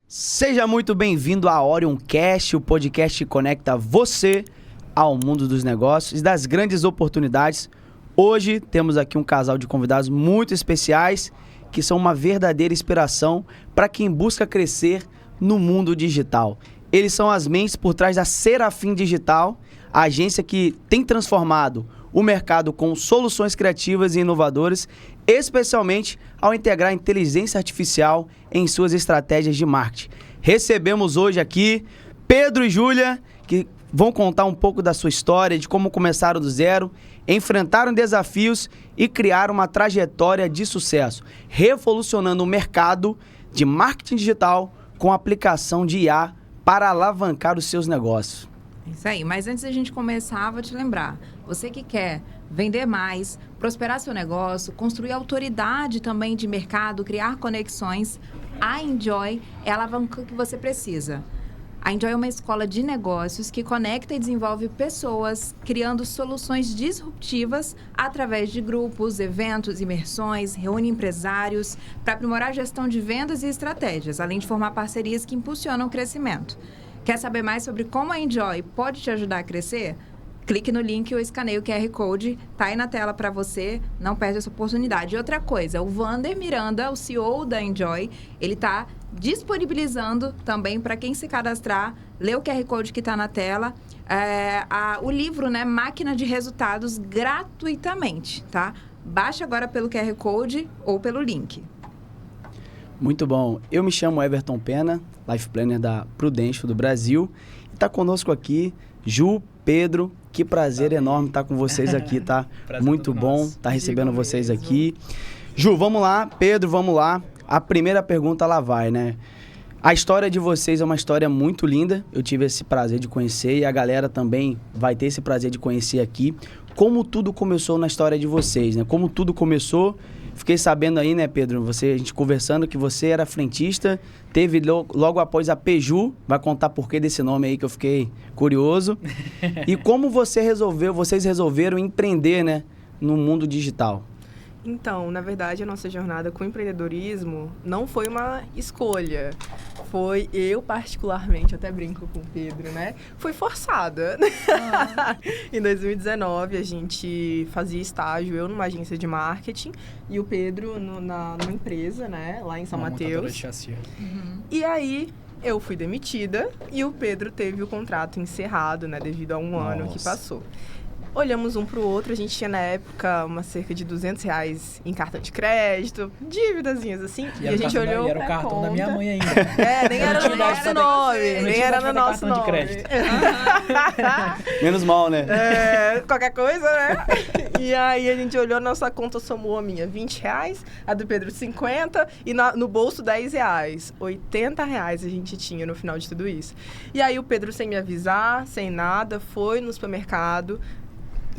Seja muito bem-vindo a Orion Cast, o podcast que conecta você ao mundo dos negócios e das grandes oportunidades. Hoje temos aqui um casal de convidados muito especiais que são uma verdadeira inspiração para quem busca crescer no mundo digital. Eles são as mentes por trás da Serafim Digital, a agência que tem transformado o mercado com soluções criativas e inovadoras, especialmente ao integrar a inteligência artificial em suas estratégias de marketing. Recebemos hoje aqui Pedro e Júlia, que vão contar um pouco da sua história, de como começaram do zero, enfrentaram desafios e criaram uma trajetória de sucesso, revolucionando o mercado de marketing digital com a aplicação de IA para alavancar os seus negócios. Isso aí, mas antes da gente começar, vou te lembrar, você que quer vender mais, prosperar seu negócio, construir autoridade também de mercado, criar conexões, a Enjoy é a alavanca que você precisa. A Enjoy é uma escola de negócios que conecta e desenvolve pessoas, criando soluções disruptivas através de grupos, eventos, imersões, reúne empresários para aprimorar a gestão de vendas e estratégias, além de formar parcerias que impulsionam o crescimento. Quer saber mais sobre como a Enjoy pode te ajudar a crescer? Clique no link ou escaneie o QR Code, tá aí na tela para você, não perde essa oportunidade. E outra coisa, o Vander Miranda, o CEO da Enjoy, ele tá disponibilizando também para quem se cadastrar, lê o QR Code que está na tela, o livro, né, Máquina de Resultados, gratuitamente, tá? Baixa agora pelo QR Code ou pelo link. Muito bom. Eu me chamo Everton Pena, Life Planner da Prudential do Brasil. E está conosco aqui Ju, Pedro. Que prazer enorme estar com vocês aqui, tá? Muito bom estar recebendo vocês aqui. Ju, vamos lá. Pedro, vamos lá. A primeira pergunta lá vai, né? A história de vocês é uma história muito linda. Eu tive esse prazer de conhecer e a galera também vai ter esse prazer de conhecer aqui. Como tudo começou na história de vocês, né? Como tudo começou... Fiquei sabendo aí, né, Pedro, a gente conversando que você era frentista, teve logo após a Peju, vai contar por que desse nome aí que eu fiquei curioso. E como vocês resolveram empreender, né, no mundo digital? Então, na verdade, a nossa jornada com o empreendedorismo não foi uma escolha. Foi eu, particularmente, até brinco com o Pedro, né? Foi forçada. Em 2019, a gente fazia estágio, eu numa agência de marketing e o Pedro numa empresa, né? Lá em São Mateus. De chassi. E aí, eu fui demitida e o Pedro teve o contrato encerrado, né? Devido a um ano que passou. Olhamos um pro outro, a gente tinha na época cerca de R$200 em cartão de crédito, dívidazinhas assim, e a gente olhou e era o cartão da minha mãe ainda. Nem era no nosso nome, nem era no nosso nome. De crédito. Menos mal, né? Qualquer coisa, né? E aí a gente olhou, nossa conta somou a minha R$20, a do Pedro 50 e no bolso R$10. R$80 a gente tinha no final de tudo isso. E aí o Pedro, sem me avisar, sem nada, foi no supermercado,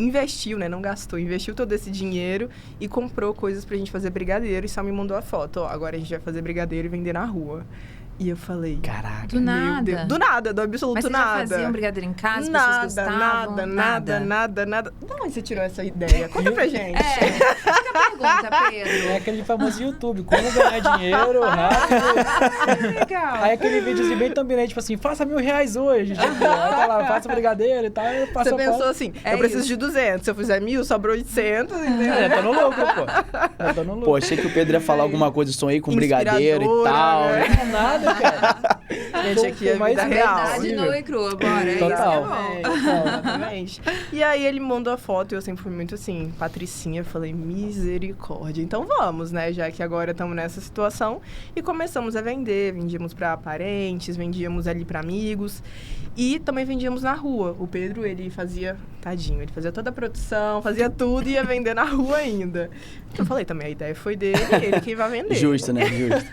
investiu, né? Não gastou, investiu todo esse dinheiro e comprou coisas pra gente fazer brigadeiro e só me mandou a foto. Ó, agora a gente vai fazer brigadeiro e vender na rua. E eu falei... Caraca. Do nada? Deus, do nada, do absoluto nada. nada. Mas você já fazia um brigadeiro em casa? Nada. Da onde você tirou essa ideia? Conta pra gente. Fica a pergunta, Pedro. É aquele famoso YouTube, como ganhar dinheiro rápido. Legal. Aí aquele videozinho bem thumbnail, tipo assim, faça R$1.000 hoje. Tipo, aí tá lá, faça brigadeiro e tal. Você pensou assim, eu preciso de 200, se eu fizer 1.000, sobrou 800, entendeu? Tô no lucro, pô. Pô, achei que o Pedro ia falar alguma coisa, sonhei com brigadeiro e tal. Né? Não é nada, cara. Gente, aqui é vida real. Verdade nua e crua, bora. Total. Exatamente. E aí ele mandou a foto e eu sempre fui muito assim, patricinha, falei, misericórdia. Então vamos, né? Já que agora estamos nessa situação. E começamos a vender, vendíamos para parentes, vendíamos ali para amigos. E também vendíamos na rua. O Pedro, ele fazia, tadinho, ele fazia toda a produção, fazia tudo e ia vender na rua ainda. Então eu falei também, a ideia foi dele, ele quem vai vender. Justo, né? Justo.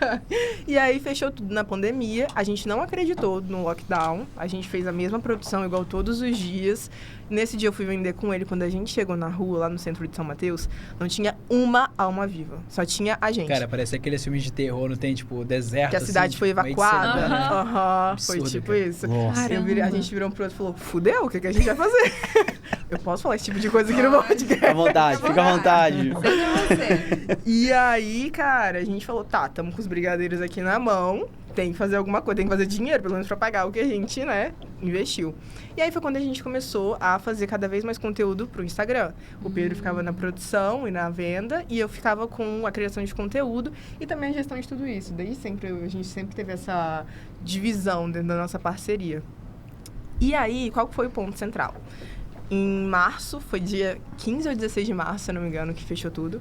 E aí fechou tudo na pandemia, a gente não acreditou no lockdown, a gente fez a mesma produção igual todos os dias. Nesse dia eu fui vender com ele, quando a gente chegou na rua, lá no centro de São Mateus, não tinha uma alma viva, só tinha a gente. Cara, parece aqueles filmes de terror, não tem, tipo, deserto, que a cidade assim, foi tipo, evacuada. Absurdo, Foi tipo cara. isso. Nossa. A gente virou pro outro e falou, fudeu, o que a gente vai fazer? Eu posso falar esse tipo de coisa aqui no podcast? Fica à vontade, fica à vontade. Você. E aí, cara, a gente falou, tá, tamo com os brigadeiros aqui na mão, tem que fazer alguma coisa, tem que fazer dinheiro, pelo menos pra pagar o que a gente, né, investiu. E aí foi quando a gente começou a fazer cada vez mais conteúdo pro Instagram. O Pedro ficava na produção e na venda, e eu ficava com a criação de conteúdo e também a gestão de tudo isso. Desde sempre, a gente sempre teve essa divisão dentro da nossa parceria. E aí, qual foi o ponto central? Em março, foi dia 15 ou 16 de março, se eu não me engano, que fechou tudo.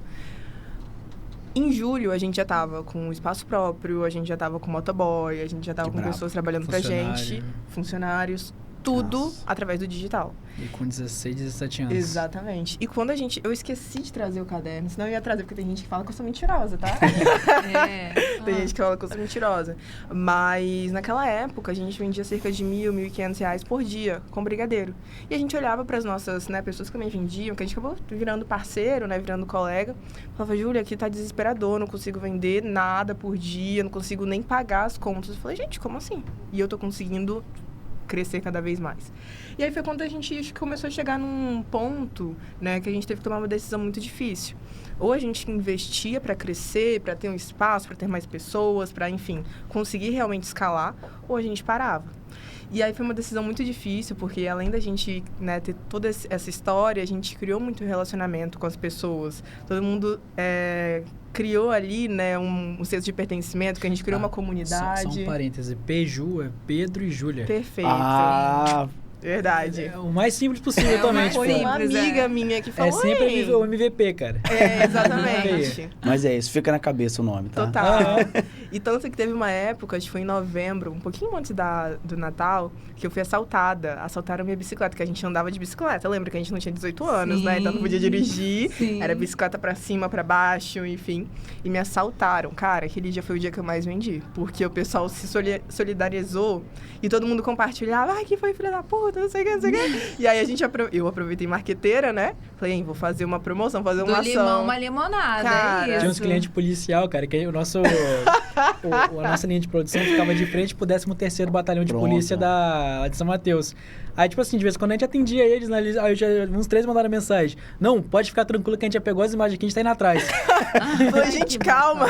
Em julho, a gente já tava com espaço próprio, a gente já tava com motoboy, a gente já tava com pessoas trabalhando pra gente, funcionários, tudo através do digital. E com 16, 17 anos. Exatamente. E quando eu esqueci de trazer o caderno, senão eu ia trazer, porque tem gente que fala que eu sou mentirosa, tá? Tem gente que fala que eu sou mentirosa. Mas naquela época, a gente vendia cerca de R$1.000, R$1.500 por dia com brigadeiro. E a gente olhava para as nossas, né, pessoas que também vendiam, que a gente acabou virando parceiro, né, virando colega. Falava, Júlia, aqui tá desesperador, não consigo vender nada por dia, não consigo nem pagar as contas. Eu falei, gente, como assim? E eu tô conseguindo crescer cada vez mais. E aí foi quando a gente começou a chegar num ponto, né, que a gente teve que tomar uma decisão muito difícil. Ou a gente investia para crescer, para ter um espaço, para ter mais pessoas, para, enfim, conseguir realmente escalar, ou a gente parava. E aí foi uma decisão muito difícil, porque além da gente, né, ter toda essa história, a gente criou muito relacionamento com as pessoas. Todo mundo criou ali, né, um senso de pertencimento, que a gente criou uma comunidade. Só um parêntese. Peju é Pedro e Júlia. Perfeito. Verdade. É o mais simples possível também. Foi uma amiga minha que falou. É sempre o MVP, cara. Exatamente. Mas é isso, fica na cabeça o nome, tá? Total. E tanto que teve uma época, acho que foi em novembro, um pouquinho antes do Natal, que eu fui assaltada. Assaltaram minha bicicleta, que a gente andava de bicicleta. Lembra que a gente não tinha 18 anos, né? Então não podia dirigir. Sim. Era bicicleta pra cima, pra baixo, enfim. E me assaltaram. Cara, aquele dia foi o dia que eu mais vendi. Porque o pessoal se solidarizou e todo mundo compartilhava. Ai, que foi, filha da puta, não sei o que, não sei o que. E aí eu aproveitei marqueteira, né? Falei, vou fazer uma promoção, fazer uma ação. Do limão, uma limonada, cara, é isso. Tinha uns clientes policial, cara, que a nossa linha de produção ficava de frente pro 13º Batalhão de Polícia lá de São Mateus. Aí, tipo assim, de vez em quando a gente atendia eles, né, aí uns 3 mandaram mensagem. Não, pode ficar tranquilo que a gente já pegou as imagens aqui, a gente tá indo atrás. Falei, gente, calma.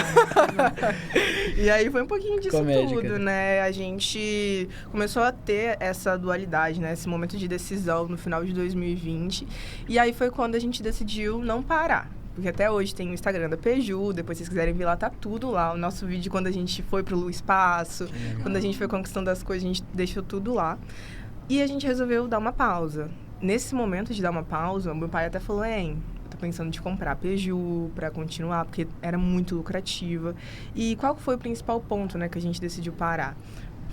E aí foi um pouquinho disso Comédia, tudo, cara. né? A gente começou a ter essa dualidade, né? Esse momento de decisão no final de 2020. E aí foi quando a gente decidiu não parar. Porque até hoje tem o Instagram da Peju, depois se vocês quiserem ver lá, tá tudo lá. O nosso vídeo quando a gente foi pro espaço, quando a gente foi conquistando as coisas, a gente deixou tudo lá. E a gente resolveu dar uma pausa. Nesse momento de dar uma pausa, meu pai até falou, tô pensando de comprar a Peju pra continuar, porque era muito lucrativa. E qual foi o principal ponto, né, que a gente decidiu parar?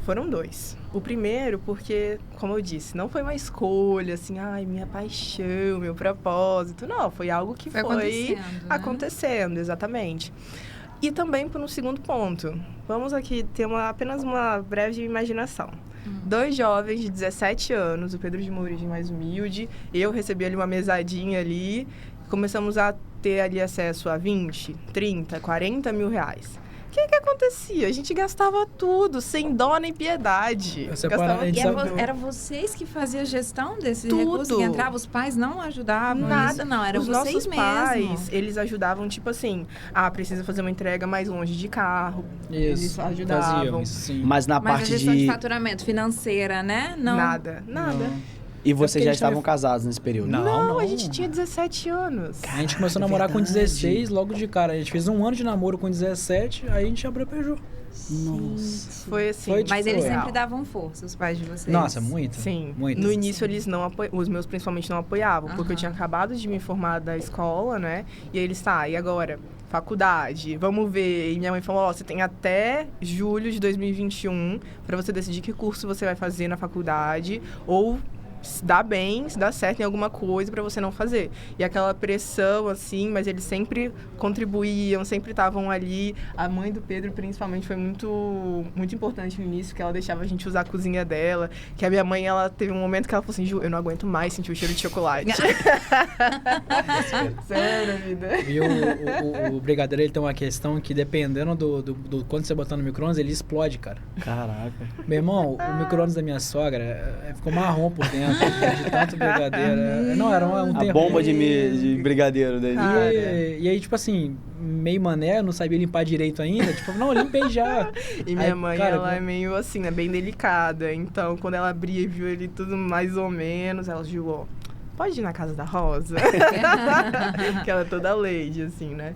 Foram 2. O primeiro, porque, como eu disse, não foi uma escolha, assim, minha paixão, meu propósito. Não, foi algo que foi acontecendo, exatamente. E também por um segundo ponto. Vamos aqui ter apenas uma breve imaginação. 2 jovens de 17 anos, o Pedro de uma origem mais humilde, eu recebi ali uma mesadinha ali, começamos a ter ali acesso a 20, 30, 40 mil reais. O que acontecia? A gente gastava tudo, sem dó nem piedade. Era vocês que faziam a gestão desse recurso que entrava? Os pais não ajudavam? Nada, não. Era os vocês nossos mesmos. pais, eles ajudavam, tipo assim, precisa fazer uma entrega mais longe de carro. Isso, eles ajudavam. faziam isso, sim. Mas na Mas parte a gestão de faturamento financeira, né? Não. Nada. Não. E vocês É porque já a gente estavam casados nesse período? Não, a gente tinha 17 anos. A gente começou a namorar com 16 logo de cara. A gente fez 1 ano de namoro com 17, aí a gente abriu a Peju. Nossa. Foi assim. Foi, Mas eles real. sempre davam força, os pais de vocês. Nossa, muito. Sim. Muito. No início eles não apoiavam, os meus principalmente não apoiavam, porque eu tinha acabado de me formar da escola, né? E aí eles, e agora? Faculdade, vamos ver. E minha mãe falou, você tem até julho de 2021 pra você decidir que curso você vai fazer na faculdade, ou se dá bem, se dá certo em alguma coisa pra você não fazer. E aquela pressão, assim, mas eles sempre contribuíam, sempre estavam ali. A mãe do Pedro, principalmente, foi muito, muito importante no início, porque ela deixava a gente usar a cozinha dela. Que a minha mãe, ela teve um momento que ela falou assim, Ju, eu não aguento mais sentir o cheiro de chocolate. Sério, vida. E o brigadeiro, ele tem uma questão que, dependendo do quanto você botar no micro-ondas, ele explode, cara. Caraca. Meu irmão, o micro-ondas da minha sogra ficou marrom por dentro. De tanto brigadeiro. Não, era um A terror. bomba de brigadeiro dele. E aí, tipo assim, meio mané, não sabia limpar direito ainda. Tipo, não, eu limpei já. E minha Aí, mãe, cara, ela é meio assim, né? Bem delicada. Então, quando ela abria e viu ele tudo mais ou menos, ela viu, ó, pode ir na casa da Rosa? Que ela é toda lady, assim, né?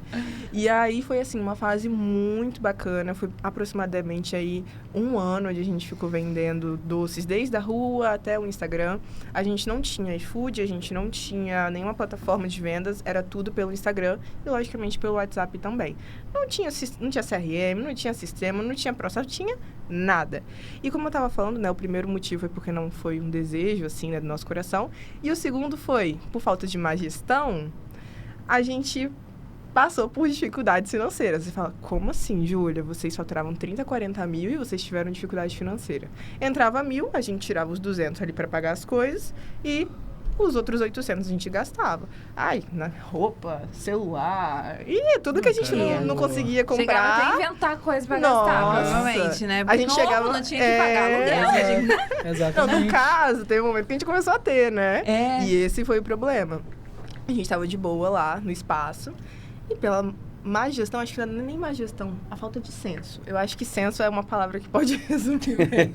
E aí foi, assim, uma fase muito bacana. Foi aproximadamente aí 1 ano onde a gente ficou vendendo doces desde a rua até o Instagram. A gente não tinha iFood, a gente não tinha nenhuma plataforma de vendas. Era tudo pelo Instagram e, logicamente, pelo WhatsApp também. Não tinha CRM, não tinha sistema, não tinha processo, tinha nada. E como eu tava falando, né, o primeiro motivo é porque não foi um desejo, assim, né, do nosso coração. E o segundo foi, por falta de má gestão, a gente passou por dificuldades financeiras. Você fala, como assim, Júlia? Vocês faturavam 30, 40 mil e vocês tiveram dificuldade financeira. Entrava 1.000, a gente tirava os 200 ali para pagar as coisas e os outros 800 a gente gastava. Ai, na roupa, celular, e tudo que a gente não conseguia comprar. Chegava até a inventar coisa pra gastar, provavelmente, né? A gente chegava... não tinha que pagar aluguel. Exatamente. Não, no caso, teve um momento que a gente começou a ter, né? É. E esse foi o problema. A gente tava de boa lá, no espaço, e pela má gestão, acho que não é nem má gestão, a falta de senso. Eu acho que senso é uma palavra que pode resumir bem.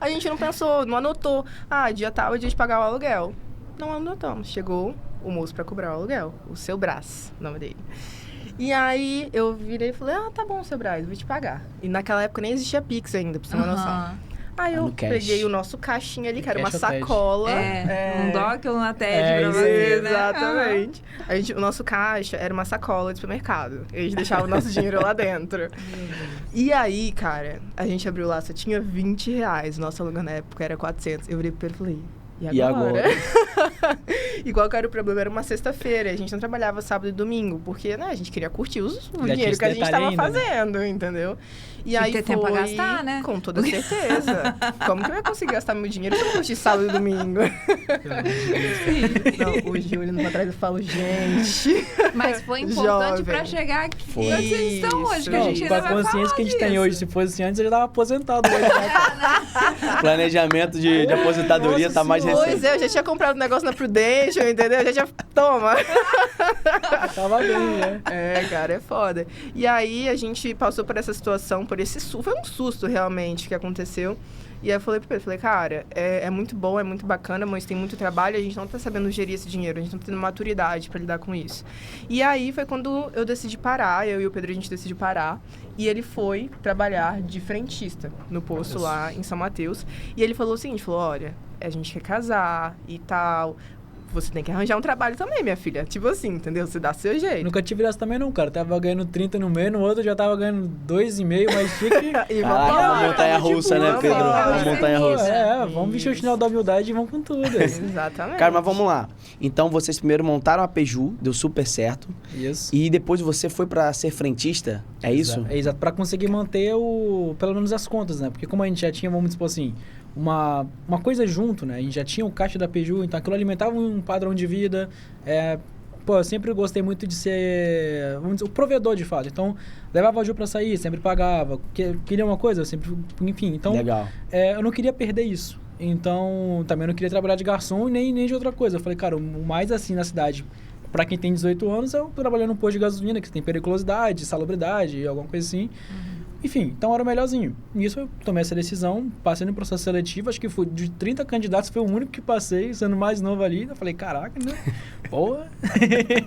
A gente não pensou, não anotou. Ah, dia tal é dia de pagar o aluguel. Não anotamos. Chegou o moço pra cobrar o aluguel. O seu Brás, o nome dele. E aí, eu virei e falei, tá bom, seu Brás, vou te pagar. E naquela época nem existia Pix ainda, pra você ter uma noção. Aí eu peguei o nosso caixinha ali, que era uma sacola. Um doc ou uma TED pra você, né? Exatamente. O nosso caixa era uma sacola de supermercado. A gente deixava o nosso dinheiro lá dentro. E aí, cara, a gente abriu lá, só tinha R$20. Nosso aluguel na época era 400. Eu virei pro ele e falei... E agora? E qual que era o problema? Era uma sexta-feira. A gente não trabalhava sábado e domingo, porque, né, a gente queria curtir o dinheiro que a gente estava fazendo, né? Entendeu? E aí ter tempo pra gastar, né? Com toda certeza. Como que eu ia conseguir gastar meu dinheiro se eu curtir sábado e domingo? Não, o Júlio não atrás eu falo, gente. Mas foi importante pra chegar aqui. Foi. Onde vocês estão hoje, que a gente com ainda a consciência que a gente tem hoje, se fosse antes, eu já tava aposentado hoje. Né? Planejamento de aposentadoria tá mais recente. Pois é, eu já tinha comprado um negócio na Prudential, entendeu? Eu já tinha... Toma! Tava bem, né? É, cara, é foda. E aí, a gente passou por essa situação, por esse susto. Foi um susto, realmente, que aconteceu. E aí eu falei pro Pedro, cara, é muito bom, é muito bacana, mas tem muito trabalho, a gente não tá sabendo gerir esse dinheiro, a gente não tá tendo maturidade pra lidar com isso. E aí foi quando eu decidi parar, eu e o Pedro, a gente decidiu parar, e ele foi trabalhar de frentista no posto lá em São Mateus. E ele falou o seguinte, olha, a gente quer casar e tal... Você tem que arranjar um trabalho também, minha filha. Tipo assim, entendeu? Você dá seu jeito. Nunca tive essa também não, cara. Tava ganhando 30 no mês, no outro já tava ganhando 2,5, mas tinha que... Caraca, montanha-russa, né, Pedro? Uma montanha-russa. Vamos vestir o chinelo da humildade e vamos com tudo. Exatamente. Cara, mas vamos lá. Então, vocês primeiro montaram a Peju, deu super certo. Isso. E depois você foi pra ser frentista, é isso? É exato, pra conseguir manter pelo menos as contas, né? Porque como a gente já tinha, vamos dizer assim... Uma coisa junto, né? A gente já tinha o caixa da Peju, então aquilo alimentava um padrão de vida. Eu sempre gostei muito de ser, vamos dizer, o provedor de fato. Então, levava a Ju pra sair, sempre pagava. Queria uma coisa, sempre... Enfim, então... Legal. Eu não queria perder isso. Então, também não queria trabalhar de garçom nem de outra coisa. Eu falei, cara, o mais assim na cidade... Pra quem tem 18 anos, eu trabalhando num posto de gasolina, que tem periculosidade, salubridade, alguma coisa assim. Enfim, então era o melhorzinho. Nisso eu tomei essa decisão, passei no processo seletivo, acho que foi de 30 candidatos, foi o único que passei, sendo mais novo ali. Eu falei, caraca, né? Porra.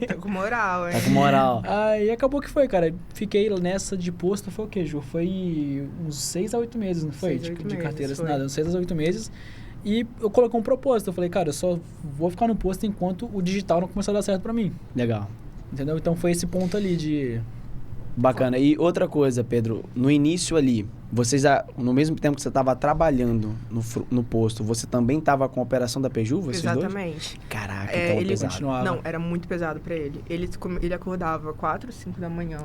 Tá com moral, hein? Tá com moral. Aí acabou que foi, cara. Fiquei nessa de posto, foi o quê, Ju? Foi uns 6 a 8 meses, não foi? 6 a 8 de carteira meses, assinada, uns 6 a 8 meses. E eu coloquei um propósito, eu falei, cara, eu só vou ficar no posto enquanto o digital não começar a dar certo pra mim. Legal. Entendeu? Então foi esse ponto ali de... Bacana. E outra coisa, Pedro, no início ali, vocês, no mesmo tempo que você estava trabalhando no posto, você também estava com a operação da Peju, vocês Exatamente. dois? Caraca, então ele pesado. Continuava. Não, era muito pesado pra ele. Ele acordava 4, 5 da manhã.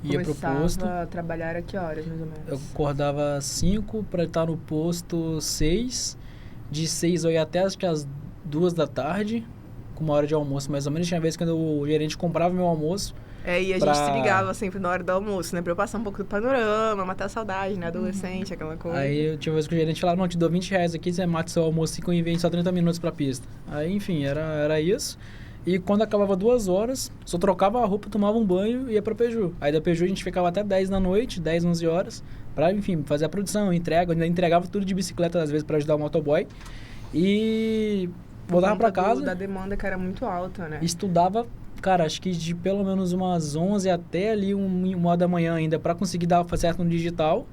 Ia pro posto. Começava a trabalhar a que horas, mais ou menos? Eu acordava 5 para estar no posto 6. De 6 eu ia até acho que as 2 da tarde, com uma hora de almoço mais ou menos. Tinha vezes quando o gerente comprava meu almoço, E a gente se ligava sempre na hora do almoço, né? Pra eu passar um pouco do panorama, matar a saudade, né? Adolescente, aquela coisa. Aí eu tinha uma vez que o gerente falava, não, te dou R$20 aqui, você mata seu almoço e vem só 30 minutos pra pista. Aí, enfim, era isso. E quando acabava 2 horas, só trocava a roupa, tomava um banho e ia pra Peju. Aí da Peju a gente ficava até 10 da noite, 10, 11 horas, pra, enfim, fazer a produção, entrega. Eu ainda entregava tudo de bicicleta, às vezes, pra ajudar o motoboy. E voltava pra casa. Da demanda que era muito alta, né? Estudava, cara, acho que de pelo menos umas 11 até ali 1h da manhã ainda, pra conseguir dar certo no digital,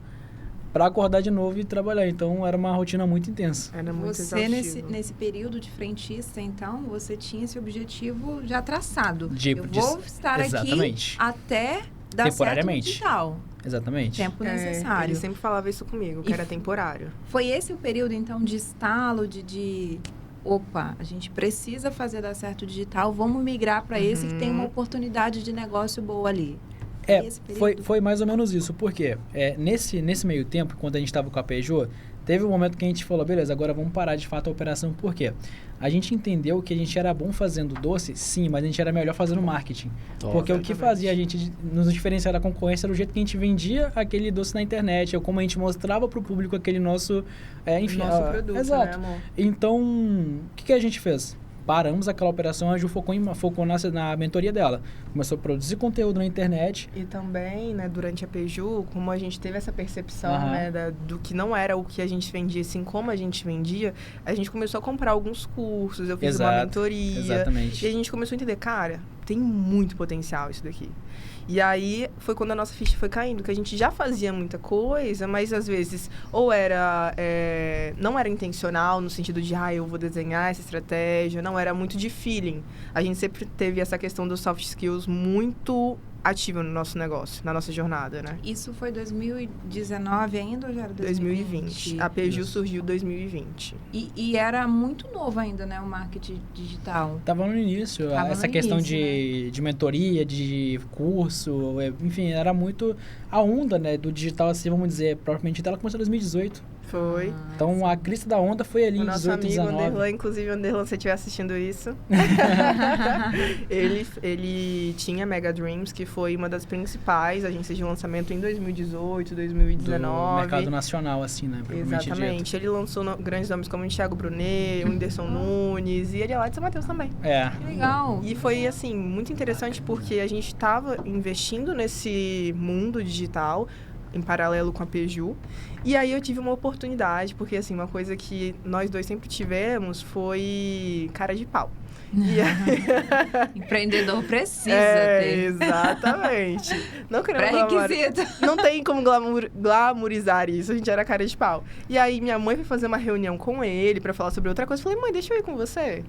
pra acordar de novo e trabalhar. Então, era uma rotina muito intensa. Era muito Você, exaustivo. nesse período de frentista, então, você tinha esse objetivo já traçado. Eu vou estar exatamente. aqui até dar certo no Temporariamente. digital. Exatamente. Tempo necessário. Ele sempre falava isso comigo, que era temporário. Foi esse o período, então, de estalo, opa, a gente precisa fazer dar certo o digital, vamos migrar para esse que tem uma oportunidade de negócio boa ali. Foi mais ou menos isso. Por quê? Nesse meio tempo, quando a gente estava com a Peugeot, teve um momento que a gente falou, beleza, agora vamos parar de fato a operação. Por quê? A gente entendeu que a gente era bom fazendo doce, sim, mas a gente era melhor fazendo marketing. Porque o que fazia a gente nos diferenciar da concorrência era o jeito que a gente vendia aquele doce na internet, ou como a gente mostrava para o público aquele nosso... nosso produto, exato. né, amor? Então, o que a gente fez? Paramos aquela operação, a Ju focou na mentoria dela. Começou a produzir conteúdo na internet. E também, né, durante a Peju, como a gente teve essa percepção, né, do que não era o que a gente vendia, assim como a gente vendia, a gente começou a comprar alguns cursos, eu fiz uma mentoria. Exatamente. E a gente começou a entender, cara, tem muito potencial isso daqui. E aí, foi quando a nossa ficha foi caindo, que a gente já fazia muita coisa, mas às vezes, ou era... não era intencional, no sentido de, eu vou desenhar essa estratégia, não, era muito de feeling. A gente sempre teve essa questão dos soft skills muito ativa no nosso negócio, na nossa jornada, né? Isso foi 2019 ainda ou já era 2020? A Peju surgiu em 2020. E era muito novo ainda, né, o marketing digital. Tava no início. Essa questão de mentoria, de curso, enfim, era muito a onda, né, do digital, assim, vamos dizer, propriamente dita, ela começou em 2018. Foi. Então, a crista da onda foi ali em 18, 19. O nosso amigo Anderlan, inclusive, Anderlan, se você estiver assistindo isso, ele tinha Mega Dreams, que foi uma das principais agências de lançamento em 2018, 2019. Do mercado nacional, assim, né? Exatamente. Dito. Ele lançou grandes nomes como Thiago Brunet, Whindersson Nunes, e ele é lá de São Mateus também. Que legal. E foi, assim, muito interessante porque a gente estava investindo nesse mundo digital, em paralelo com a Peju. E aí eu tive uma oportunidade, porque assim, uma coisa que nós dois sempre tivemos foi cara de pau. E aí... Empreendedor precisa ter. Exatamente. Não querendo pré-requisito. Não tem como glamourizar isso, a gente era cara de pau. E aí minha mãe foi fazer uma reunião com ele pra falar sobre outra coisa. Eu falei, mãe, deixa eu ir com você.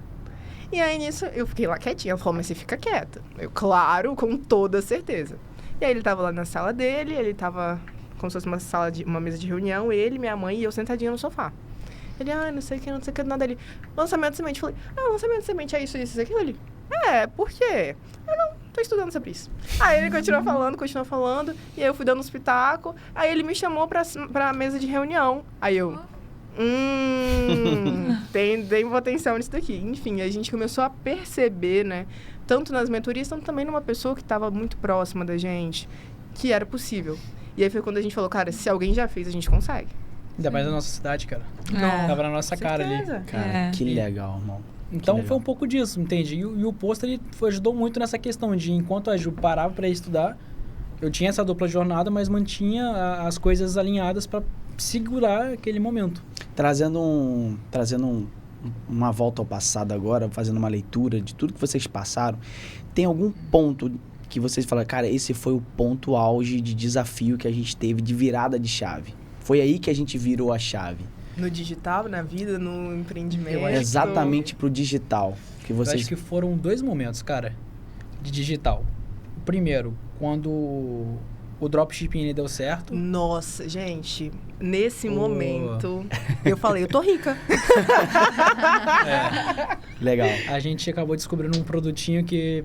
E aí nisso eu fiquei lá quietinha. Ela falou, mas você fica quieta. Eu, claro, com toda certeza. E aí ele tava lá na sala dele, ele tava como se fosse uma mesa de reunião, ele, minha mãe e eu sentadinha no sofá. Ele, não sei o que, nada ali. Lançamento de semente. Eu falei, lançamento de semente é isso, aquilo ali. Por quê? Eu não, tô estudando sobre isso. Aí ele continuou falando, e aí eu fui dando uns pitacos, aí ele me chamou pra mesa de reunião. Aí eu, tem potencial nisso daqui. Enfim, a gente começou a perceber, né, tanto nas mentorias, tanto também numa pessoa que estava muito próxima da gente, que era possível. E aí foi quando a gente falou, cara, se alguém já fez, a gente consegue. Ainda mais na nossa cidade, cara. Tava na nossa cara ali. Cara, que legal, irmão. Então foi um pouco disso, entende? E o posto ele ajudou muito nessa questão de, enquanto a Ju parava para estudar, eu tinha essa dupla jornada, mas mantinha as coisas alinhadas para segurar aquele momento. Trazendo uma volta ao passado agora, fazendo uma leitura de tudo que vocês passaram, tem algum ponto que vocês falam, cara, esse foi o ponto auge de desafio que a gente teve, de virada de chave? Foi aí que a gente virou a chave. No digital, na vida, no empreendimento. Exatamente pro digital. Que vocês... Eu acho que foram 2 momentos, cara, de digital. O primeiro, quando o dropshipping deu certo. Nossa, gente, nesse momento, eu falei, eu tô rica. Legal. A gente acabou descobrindo um produtinho que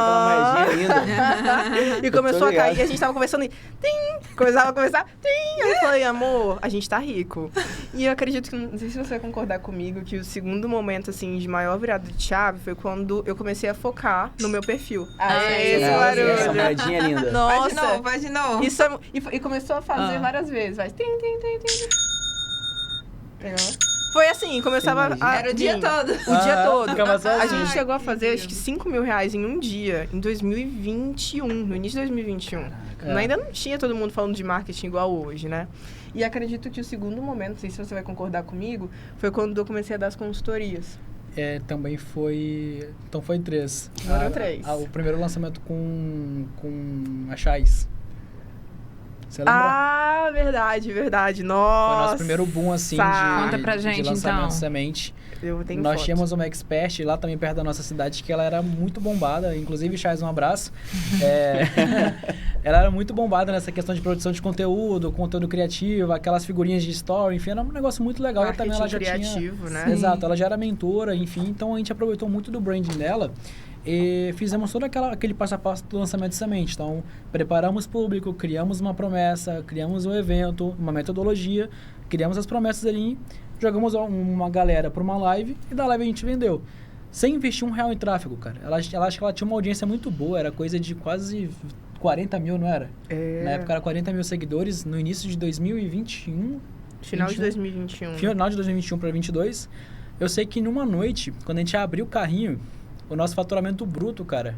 aquela moedinha linda. E começou a ligado. cair, a gente tava conversando e... Tim! Começava a conversar, tim! Eu falei, amor, a gente tá rico. E eu acredito que, não sei se você vai concordar comigo, que o segundo momento, assim, de maior virada de chave foi quando eu comecei a focar no meu perfil. Esse Essa barulho. moedinha é linda. Nossa! Vai de novo. Isso e começou a fazer várias vezes. Vai, tim, tim, tim, tim. Entendeu? Foi assim, começava a... Era o dia todo. O dia todo. ficava só A assim. gente chegou a fazer, acho que 5 mil reais em um dia, em 2021, no início de 2021. Ainda não tinha todo mundo falando de marketing igual hoje, né? E acredito que o segundo momento, não sei se você vai concordar comigo, foi quando eu comecei a dar as consultorias. Também foi... Então foi 3. Foram 3. O primeiro lançamento com a Chais. Você lembra? Ah, verdade. Nossa. Foi nosso primeiro boom, assim, Conta pra gente, de lançamento então. de semente. Eu tenho Nós foto. tínhamos uma expert lá também perto da nossa cidade, que ela era muito bombada. Inclusive, Chais, um abraço. Ela era muito bombada nessa questão de produção de conteúdo criativo, aquelas figurinhas de story, enfim, era um negócio muito legal. E também ela já criativo, tinha... né? Exato, ela já era mentora, enfim. Então, a gente aproveitou muito do branding dela. E fizemos todo aquele passo a passo do lançamento de semente. Então, preparamos público, criamos uma promessa, criamos um evento, uma metodologia, criamos as promessas ali, jogamos uma galera para uma live e da live a gente vendeu. Sem investir R$1 em tráfego, cara. Ela acho que ela tinha uma audiência muito boa, era coisa de quase 40 mil, não era? Na época era 40 mil seguidores, no início de 2021. Final de 2021. Final de 2021 para 2022. Eu sei que numa noite, quando a gente abriu o carrinho, o nosso faturamento bruto, cara,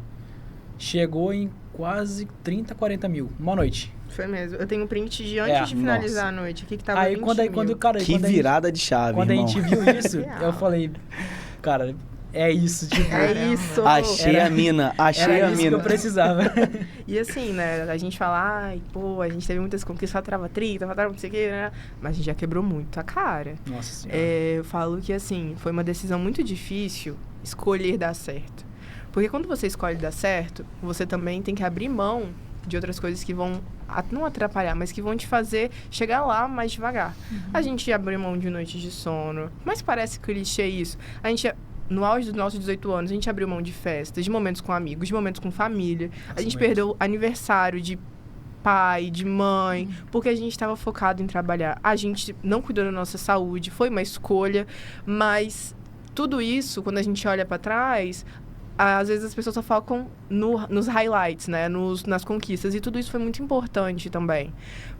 chegou em quase 30, 40 mil. Uma noite. Foi mesmo. Eu tenho um print de antes de finalizar a noite. Aqui que tava 20 mil. Que virada de chave, Quando irmão. a gente viu isso, eu falei, cara, é isso, tipo... É isso. Achei a mina, achei Era a isso que mina. eu precisava. E assim, né, a gente fala, ai, pô, a gente teve muitas conquistas, faturava 30, faturava não sei o quê, né? Mas a gente já quebrou muito a cara. Nossa Senhora. Eu falo que, assim, foi uma decisão muito difícil escolher dar certo. Porque quando você escolhe dar certo, você também tem que abrir mão de outras coisas que vão, não atrapalhar, mas que vão te fazer chegar lá mais devagar. A gente abriu mão de noites de sono, mas parece clichê isso. A gente... No auge dos nossos 18 anos, a gente abriu mão de festas, de momentos com amigos, de momentos com família. A gente perdeu aniversário de pai, de mãe, porque a gente estava focado em trabalhar. A gente não cuidou da nossa saúde, foi uma escolha, mas tudo isso, quando a gente olha para trás, às vezes as pessoas só focam nos highlights, né? Nas conquistas. E tudo isso foi muito importante também.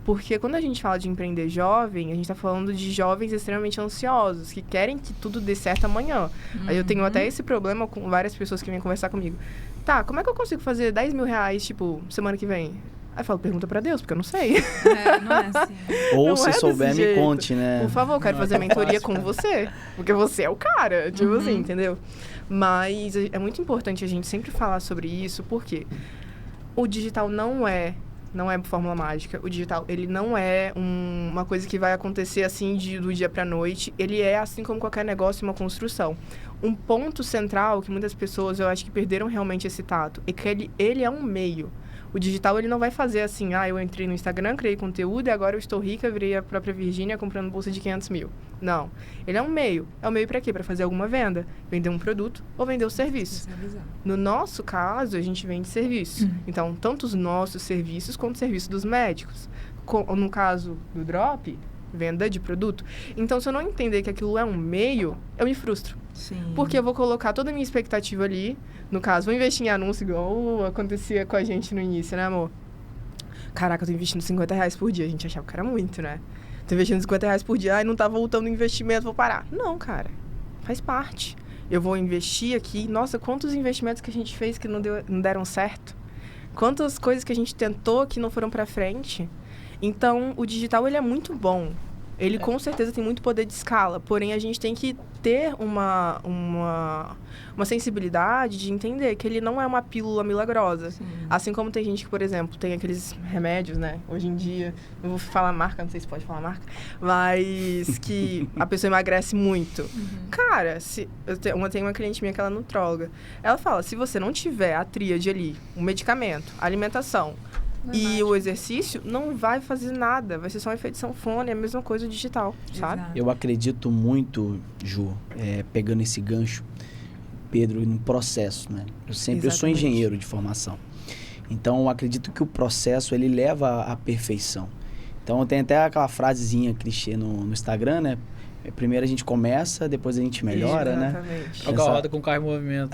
Porque quando a gente fala de empreender jovem, a gente está falando de jovens extremamente ansiosos, que querem que tudo dê certo amanhã. Aí eu tenho até esse problema com várias pessoas que vêm conversar comigo. Tá, como é que eu consigo fazer 10 mil reais, tipo, semana que vem? Aí eu falo, pergunta pra Deus, porque eu não sei. Não é assim. Ou Não se é souber, desse me jeito. conte, né? Por favor, eu quero fazer mentoria com você. Porque você é o cara, tipo assim, entendeu? Mas é muito importante a gente sempre falar sobre isso, porque o digital não é fórmula mágica. O digital, ele não é uma coisa que vai acontecer assim do dia pra noite. Ele é, assim como qualquer negócio, uma construção. Um ponto central que muitas pessoas, eu acho que perderam realmente esse tato, é que ele é um meio. O digital, ele não vai fazer assim, eu entrei no Instagram, criei conteúdo e agora eu estou rica, virei a própria Virgínia comprando bolsa de 500 mil. Não. Ele é um meio. É um meio para quê? Para fazer alguma venda. Vender um produto ou vender o serviço. No nosso caso, a gente vende serviço. Então, tanto os nossos serviços quanto o serviço dos médicos. No caso do Drop, venda de produto. Então, se eu não entender que aquilo é um meio, eu me frustro. Sim. Porque eu vou colocar toda a minha expectativa ali. No caso, vou investir em anúncio igual acontecia com a gente no início, né, amor? Caraca, eu tô investindo R$50 por dia. A gente achava que era muito, né? Tô investindo R$50 por dia, não tá voltando o investimento, vou parar. Não, cara. Faz parte. Eu vou investir aqui. Nossa, quantos investimentos que a gente fez que não deram certo? Quantas coisas que a gente tentou que não foram pra frente? Então, o digital, ele é muito bom. Ele, com certeza, tem muito poder de escala. Porém, a gente tem que ter uma sensibilidade de entender que ele não é uma pílula milagrosa. Sim. Assim como tem gente que, por exemplo, tem aqueles remédios, né? Hoje em dia, não vou falar marca, não sei se pode falar marca, mas que a pessoa emagrece muito. Cara, eu tenho uma cliente minha que ela é nutróloga. Ela fala, se você não tiver a tríade ali, o medicamento, a alimentação... E o exercício não vai fazer nada, vai ser só um efeito sanfona, é a mesma coisa digital, sabe? Exato. Eu acredito muito, Ju, pegando esse gancho, Pedro, no processo, né? Eu sou engenheiro de formação, então eu acredito que o processo, ele leva à perfeição. Então tem até aquela frasezinha clichê no Instagram, né? Primeiro a gente começa, depois a gente melhora, né? Joga a roda com o carro em movimento.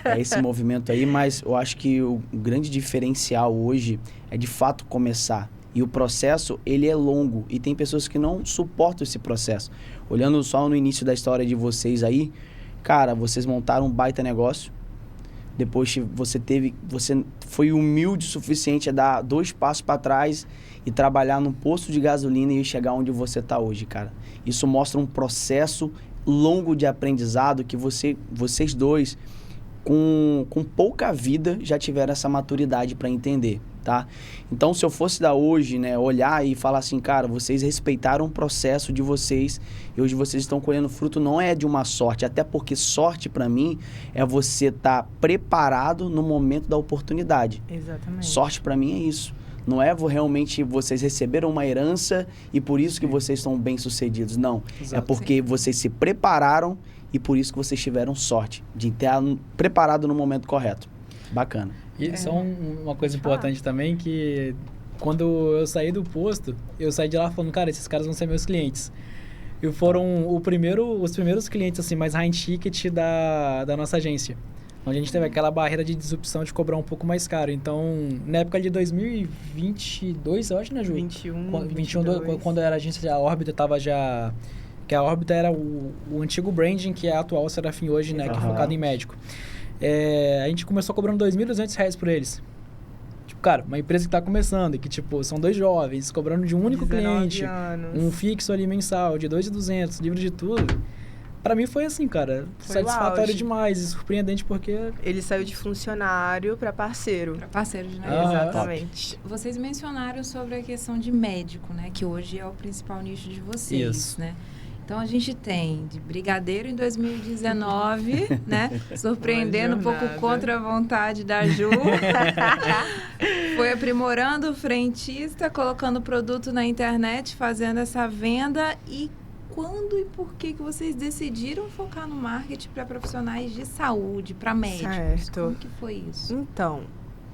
É esse movimento aí, mas eu acho que o grande diferencial hoje é de fato começar. E o processo, ele é longo. E tem pessoas que não suportam esse processo. Olhando só no início da história de vocês aí, cara, vocês montaram um baita negócio. Depois você foi humilde o suficiente a dar 2 passos para trás e trabalhar num posto de gasolina e chegar onde você está hoje, cara. Isso mostra um processo longo de aprendizado que vocês dois, com pouca vida, já tiveram essa maturidade para entender, tá? Então, se eu fosse dar hoje, né, olhar e falar assim, cara, vocês respeitaram o processo de vocês e hoje vocês estão colhendo fruto, não é de uma sorte, até porque sorte, para mim, é você estar preparado no momento da oportunidade. Exatamente. Sorte, para mim, é isso. Não é realmente vocês receberam uma herança e por isso que vocês estão bem-sucedidos. Não. Exato. É porque vocês se prepararam e por isso que vocês tiveram sorte de ter preparado no momento correto. Bacana. E só uma coisa importante também, que quando eu saí do posto, eu saí de lá falando, cara, esses caras vão ser meus clientes. E foram os primeiros clientes assim, mais high ticket da nossa agência. Onde a gente teve aquela barreira de disrupção de cobrar um pouco mais caro. Então, na época de 2022, eu acho, né, Ju? 21, quando era a agência, a Órbita estava já... Que a Órbita era o antigo branding, que é a atual Serafim hoje, né? Que é focado em médico. A gente começou cobrando R$2.200 por eles. Tipo, cara, uma empresa que está começando, que tipo, são 2 jovens, cobrando de um único cliente, um fixo ali mensal, de R$2.200, livre de tudo. Pra mim foi assim, cara, satisfatório demais e surpreendente porque... Ele saiu de funcionário pra parceiro. Pra parceiro de negócio. Exatamente. Vocês mencionaram sobre a questão de médico, né? Que hoje é o principal nicho de vocês, né? Então, a gente tem de brigadeiro em 2019, né? Surpreendendo um pouco contra a vontade da Ju. Foi aprimorando o frentista, colocando produto na internet, fazendo essa venda. E quando e por que vocês decidiram focar no marketing para profissionais de saúde, para médicos? Certo. Como que foi isso? Então,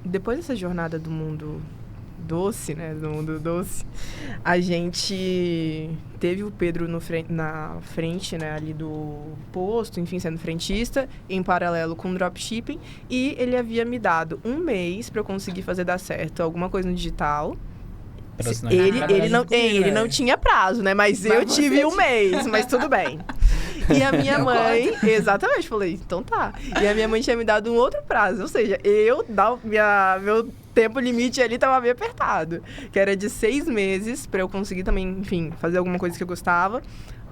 depois dessa jornada do mundo doce, né? Do mundo doce. A gente teve o Pedro na frente, né? Ali do posto, enfim, sendo frentista, em paralelo com o dropshipping. E ele havia me dado 1 mês pra eu conseguir fazer dar certo alguma coisa no digital. Ele não tinha prazo, né? Mas eu tive 1 mês, mas tudo bem. E a minha mãe... Exatamente, falei, então tá. E a minha mãe tinha me dado um outro prazo. Ou seja, meu tempo limite ali tava bem apertado. Que era de 6 meses pra eu conseguir também, enfim, fazer alguma coisa que eu gostava.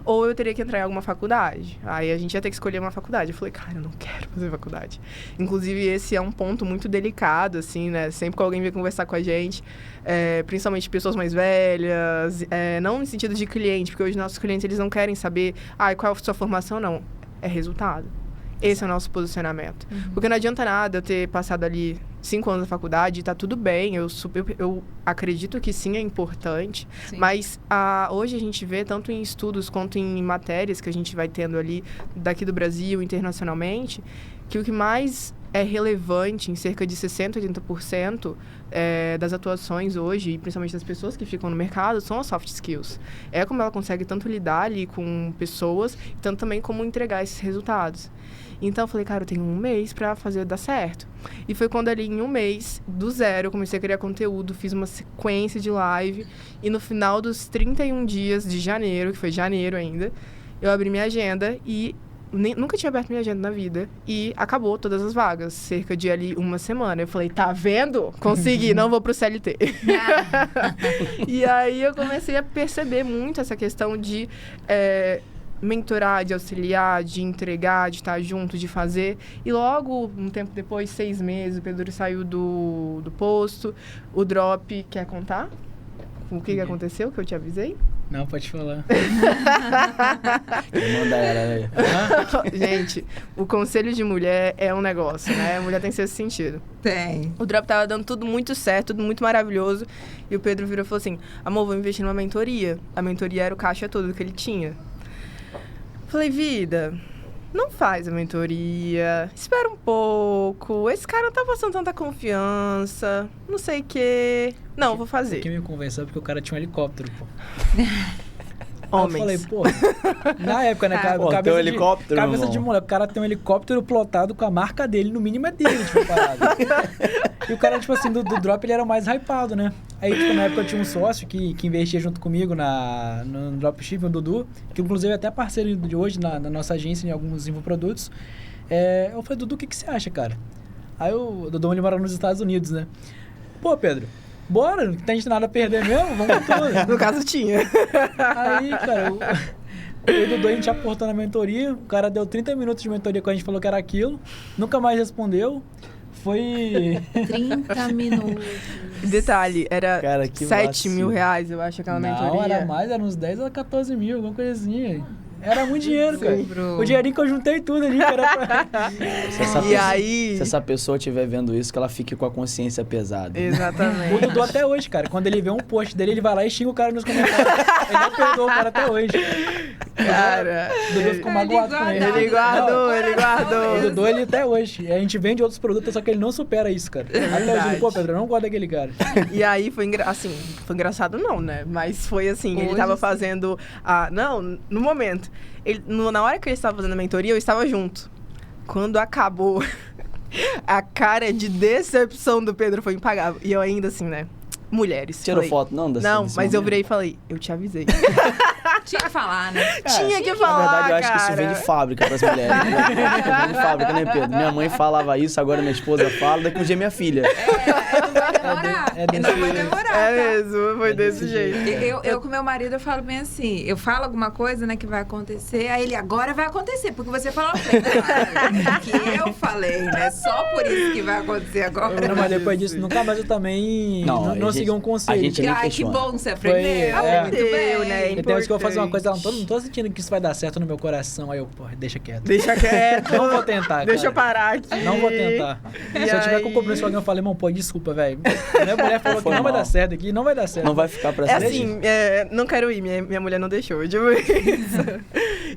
Ou eu teria que entrar em alguma faculdade. Aí a gente ia ter que escolher uma faculdade. Eu falei, cara, eu não quero fazer faculdade. Inclusive, esse é um ponto muito delicado, assim, né? Sempre que alguém vem conversar com a gente, principalmente pessoas mais velhas, não no sentido de cliente, porque hoje nossos clientes, eles não querem saber, qual é a sua formação, não. É resultado. Esse é o nosso posicionamento. Porque não adianta nada eu ter passado ali 5 anos na faculdade, tá tudo bem, eu acredito que sim, é importante, sim. Mas hoje a gente vê, tanto em estudos quanto em matérias que a gente vai tendo ali daqui do Brasil, internacionalmente, que o que mais é relevante, em cerca de 60%, 80% das atuações hoje, e principalmente das pessoas que ficam no mercado, são as soft skills. É como ela consegue tanto lidar ali com pessoas, tanto também como entregar esses resultados. Então, eu falei, cara, eu tenho 1 mês pra fazer dar certo. E foi quando ali, em 1 mês, do zero, eu comecei a criar conteúdo, fiz uma sequência de live. E no final dos 31 dias de janeiro, que foi janeiro ainda, eu abri minha agenda e nunca tinha aberto minha agenda na vida. E acabou todas as vagas, cerca de ali 1 semana. Eu falei, tá vendo? Consegui, não vou pro CLT. E aí eu comecei a perceber muito essa questão de... mentorar, de auxiliar, de entregar, de estar junto, de fazer. E logo, um tempo depois, 6 meses, o Pedro saiu do posto. O drop... Quer contar? O que aconteceu, que eu te avisei? Não, pode falar. Manda ela aí. Gente, o conselho de mulher é um negócio, né? A mulher tem que ser esse sentido. Tem. O drop tava dando tudo muito certo, tudo muito maravilhoso. E o Pedro virou e falou assim, amor, vou investir numa mentoria. A mentoria era o caixa todo que ele tinha. Falei, vida, não faz a mentoria, espera um pouco, esse cara não tá passando tanta confiança, não sei o quê. Não, vou fazer. O que me convenceu porque o cara tinha um helicóptero, pô. Homens. Eu falei, pô, na época, né, cara, cabeça de moleque, o cara tem um helicóptero plotado com a marca dele, no mínimo é dele, tipo, parado. E o cara, tipo assim, do drop, ele era o mais hypado, né? Aí, tipo, na época eu tinha um sócio que investia junto comigo no dropshipping, o Dudu, que inclusive é até parceiro de hoje na nossa agência, em alguns infoprodutos. Eu falei, Dudu, o que você acha, cara? Aí o Dudu, ele mora nos Estados Unidos, né? Pô, Pedro, bora, não tem nada a perder mesmo, vamos tudo. No caso, tinha. Aí, cara, o Dudu, a gente aportou na mentoria, o cara deu 30 minutos de mentoria quando a gente falou que era aquilo, nunca mais respondeu. Foi... 30 minutos. Detalhe, era cara, 7 mil reais, eu acho, aquela mentoria. Não, era mais, era uns 10 a 14 mil, alguma coisa assim. Era muito dinheiro, cara. Bro. O dinheirinho que eu juntei tudo ali, cara. Se essa pessoa estiver vendo isso, que ela fique com a consciência pesada. Exatamente. O Dudu até hoje, cara, quando ele vê um post dele, ele vai lá e xinga o cara nos comentários. Ele não perdoa o cara até hoje. Cara, o Dudu ficou magoado com ele. Ele guardou. O Dudu, ele até hoje. A gente vende outros produtos, só que ele não supera isso, cara. Até hoje, ele, pô, Pedro, eu não gosto daquele cara. E aí foi engraçado não, né? Mas foi assim, hoje ele tava fazendo... Não, no momento. Na hora que ele estava fazendo a mentoria, eu estava junto. Quando acabou, a cara de decepção do Pedro foi impagável. E eu ainda assim, né? Mulheres. Tirou foto, não? Não, mas eu virei e falei, eu te avisei. Tinha que falar, né? Tinha que falar, na verdade, eu acho cara. que isso vem de fábrica pras mulheres. Vem de fábrica, né, Pedro? Minha mãe falava isso, agora minha esposa fala, daqui um dia minha filha. Não vai demorar. Não vai demorar, É tá? mesmo, foi desse jeito. Eu com meu marido, eu falo bem assim, eu falo alguma coisa, né, que vai acontecer, aí ele, agora vai acontecer, porque você falou que eu falei, né? Só por isso que vai acontecer agora. Não, mas depois disso, nunca mais eu também não segui um conselho. Que bom que você aprendeu. Aprendeu, né? Então, acho que eu vou fazer uma coisa, não tô sentindo que isso vai dar certo no meu coração. Aí eu, pô, deixa quieto. Deixa quieto. Não vou tentar, cara. Deixa eu parar aqui. Não vou tentar. Se eu tiver com compromisso com alguém, eu falei, irmão, pô, desculpa, velho. Minha mulher falou que não vai dar certo aqui, não vai dar certo. Não vai ficar pra sempre. Não quero ir, minha mulher não deixou, tipo isso.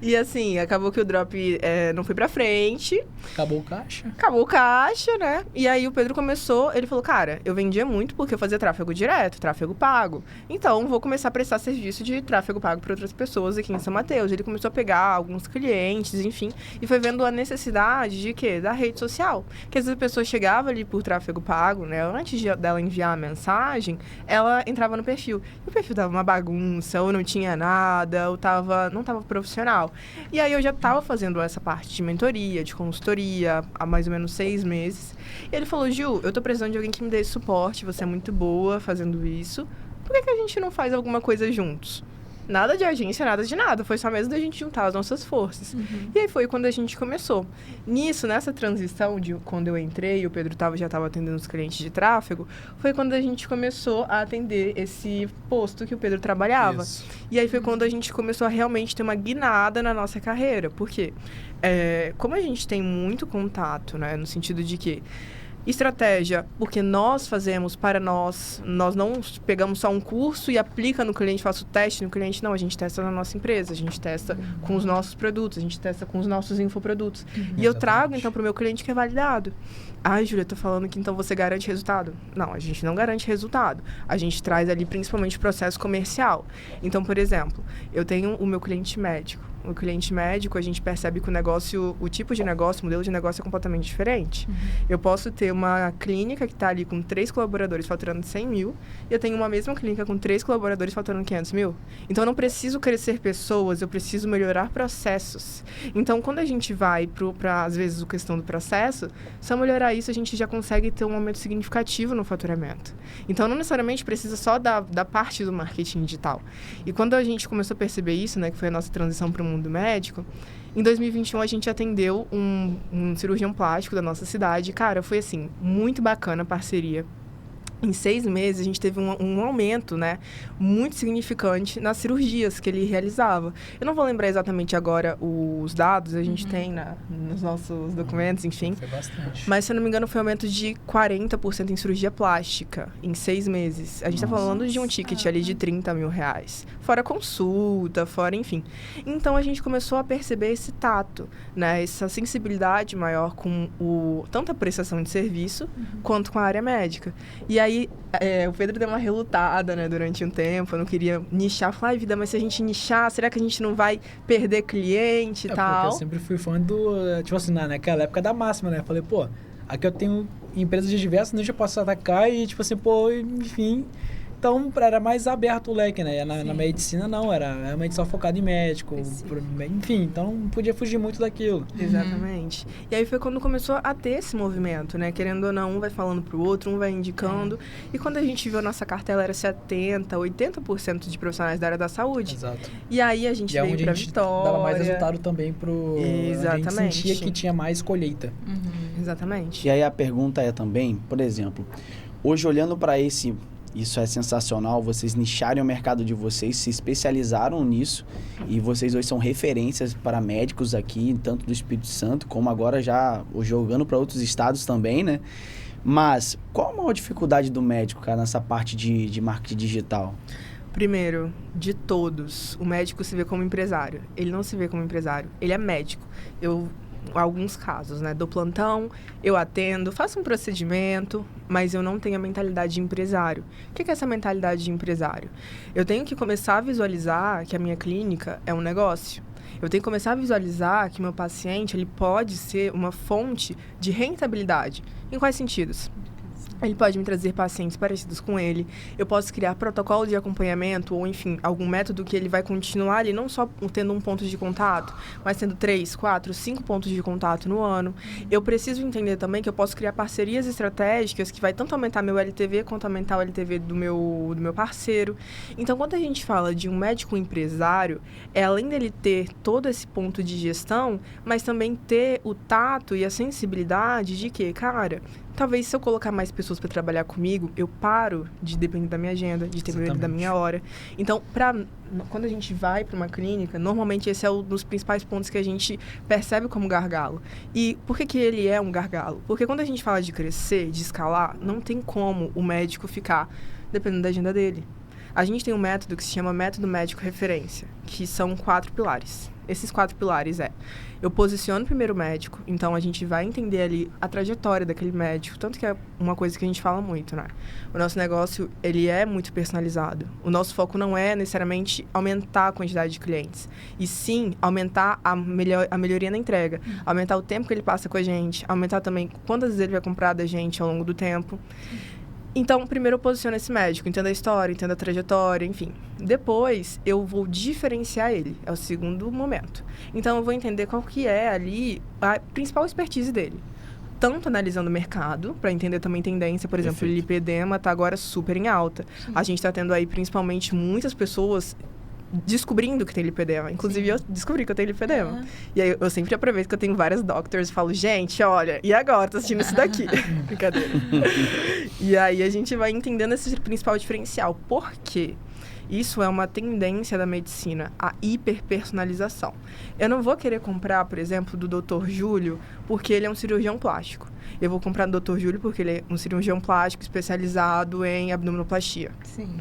E assim, acabou que o drop não foi pra frente. Acabou o caixa. Acabou o caixa, né? E aí o Pedro começou, ele falou, cara, eu vendia muito porque eu fazia tráfego direto, tráfego pago. Então, vou começar a prestar serviço de tráfego pago para outras pessoas aqui em São Mateus. Ele começou a pegar alguns clientes, enfim, e foi vendo a necessidade de quê? Da rede social. Que às vezes a pessoa chegava ali por tráfego pago, né? Antes dela enviar a mensagem, ela entrava no perfil. E o perfil tava uma bagunça, ou não tinha nada, ou não tava profissional. E aí eu já tava fazendo essa parte de mentoria, de consultoria, há mais ou menos 6 meses. E ele falou, Gil, eu tô precisando de alguém que me dê esse suporte, você é muito boa fazendo isso. Por que a gente não faz alguma coisa juntos? Nada de agência, nada de nada. Foi só mesmo da gente juntar as nossas forças. E aí foi quando a gente começou. Nessa transição de quando eu entrei, o Pedro já estava atendendo os clientes de tráfego, foi quando a gente começou a atender esse posto que o Pedro trabalhava. Isso. E aí foi quando a gente começou a realmente ter uma guinada na nossa carreira. Por quê? Como a gente tem muito contato, né? No sentido de que estratégia, porque nós fazemos para nós não pegamos só um curso e aplica no cliente, faço o teste no cliente, não, a gente testa na nossa empresa, a gente testa com os nossos produtos, a gente testa com os nossos infoprodutos. E eu trago, então, para o meu cliente que é validado. Ai, Júlia, tô falando que então você garante resultado. Não, a gente não garante resultado. A gente traz ali principalmente o processo comercial. Então, por exemplo, eu tenho o meu cliente médico. O cliente médico, a gente percebe que o tipo de negócio, o modelo de negócio é completamente diferente. Eu posso ter uma clínica que está ali com 3 colaboradores faturando 100 mil, e eu tenho uma mesma clínica com 3 colaboradores faturando 500 mil. Então, eu não preciso crescer pessoas, eu preciso melhorar processos. Então, quando a gente vai para, às vezes, a questão do processo, só melhorar isso, a gente já consegue ter um aumento significativo no faturamento. Então, não necessariamente precisa só da parte do marketing digital. E quando a gente começou a perceber isso, né, que foi a nossa transição para o mundo médico, em 2021 a gente atendeu um cirurgião plástico da nossa cidade. Cara, foi assim, muito bacana a parceria. Em 6 meses, a gente teve um aumento, né, muito significante nas cirurgias que ele realizava. Eu não vou lembrar exatamente agora os dados, a gente tem nos nossos documentos, enfim. Foi bastante. Mas, se eu não me engano, foi um aumento de 40% em cirurgia plástica em 6 meses. A gente está falando de um ticket ali de 30 mil reais. Fora consulta, fora, enfim. Então, a gente começou a perceber esse tato, né, essa sensibilidade maior com tanto a prestação de serviço quanto com a área médica. E aí, o Pedro deu uma relutada, né, durante um tempo. Eu não queria nichar. Falei, vida, mas se a gente nichar, será que a gente não vai perder cliente e tal? Porque eu sempre fui fã tipo assim, naquela época da máxima, né? Eu falei, pô, aqui eu tenho empresas de diversos nichos, eu posso atacar e, tipo assim, pô, enfim. Então, era mais aberto o leque, né? Na medicina, não. Era realmente só focado em médico. Enfim, então não podia fugir muito daquilo. Exatamente. E aí foi quando começou a ter esse movimento, né? Querendo ou não, um vai falando pro outro, um vai indicando. E quando a gente viu a nossa cartela, era 70%, 80% de profissionais da área da saúde. Exato. E aí a gente veio pra Vitória. Dava mais resultado também Exatamente. A gente sentia que tinha mais colheita. Exatamente. E aí a pergunta é também, por exemplo, hoje olhando para isso é sensacional, vocês nicharem o mercado de vocês, se especializaram nisso e vocês hoje são referências para médicos aqui, tanto do Espírito Santo, como agora já jogando para outros estados também, né? Mas qual a maior dificuldade do médico, cara, nessa parte de marketing digital? Primeiro, de todos, o médico se vê como empresário. Ele não se vê como empresário, ele é médico. Alguns casos, né? Do plantão, eu atendo, faço um procedimento, mas eu não tenho a mentalidade de empresário. O que é essa mentalidade de empresário? Eu tenho que começar a visualizar que a minha clínica é um negócio. Eu tenho que começar a visualizar que meu paciente ele pode ser uma fonte de rentabilidade. Em quais sentidos? Ele pode me trazer pacientes parecidos com ele. Eu posso criar protocolo de acompanhamento ou, enfim, algum método que ele vai continuar ali, não só tendo um ponto de contato, mas tendo 3, 4, 5 pontos de contato no ano. Eu preciso entender também que eu posso criar parcerias estratégicas que vai tanto aumentar meu LTV quanto aumentar o LTV do meu parceiro. Então, quando a gente fala de um médico empresário, é além dele ter todo esse ponto de gestão, mas também ter o tato e a sensibilidade de que, cara, talvez se eu colocar mais pessoas para trabalhar comigo, eu paro de depender da minha agenda, de depender da minha hora. Então, quando a gente vai para uma clínica, normalmente esse é um dos principais pontos que a gente percebe como gargalo. E por que ele é um gargalo? Porque quando a gente fala de crescer, de escalar, não tem como o médico ficar dependendo da agenda dele. A gente tem um método que se chama método médico referência, que são 4 pilares. Esses 4 pilares eu posiciono primeiro o médico, então a gente vai entender ali a trajetória daquele médico, tanto que é uma coisa que a gente fala muito, né? O nosso negócio, ele é muito personalizado. O nosso foco não é necessariamente aumentar a quantidade de clientes, e sim aumentar a melhoria na entrega, aumentar o tempo que ele passa com a gente, aumentar também quantas vezes ele vai comprar da gente ao longo do tempo. Então, primeiro eu posiciono esse médico, entendo a história, entendo a trajetória, enfim. Depois, eu vou diferenciar ele, é o segundo momento. Então, eu vou entender qual que é ali a principal expertise dele. Tanto analisando o mercado, para entender também tendência, por exemplo, o lipedema está agora super em alta. Sim. A gente está tendo aí, principalmente, muitas pessoas descobrindo que tem lipedema. Inclusive, eu descobri que eu tenho lipedema. E aí, eu sempre aproveito que eu tenho várias doctors e falo, gente, olha, e agora? Tô assistindo isso daqui. Brincadeira. E aí, a gente vai entendendo esse principal diferencial. Por quê? Isso é uma tendência da medicina, a hiperpersonalização. Eu não vou querer comprar, por exemplo, do Dr. Júlio, porque ele é um cirurgião plástico. Eu vou comprar do Dr. Júlio porque ele é um cirurgião plástico especializado em abdominoplastia. Sim.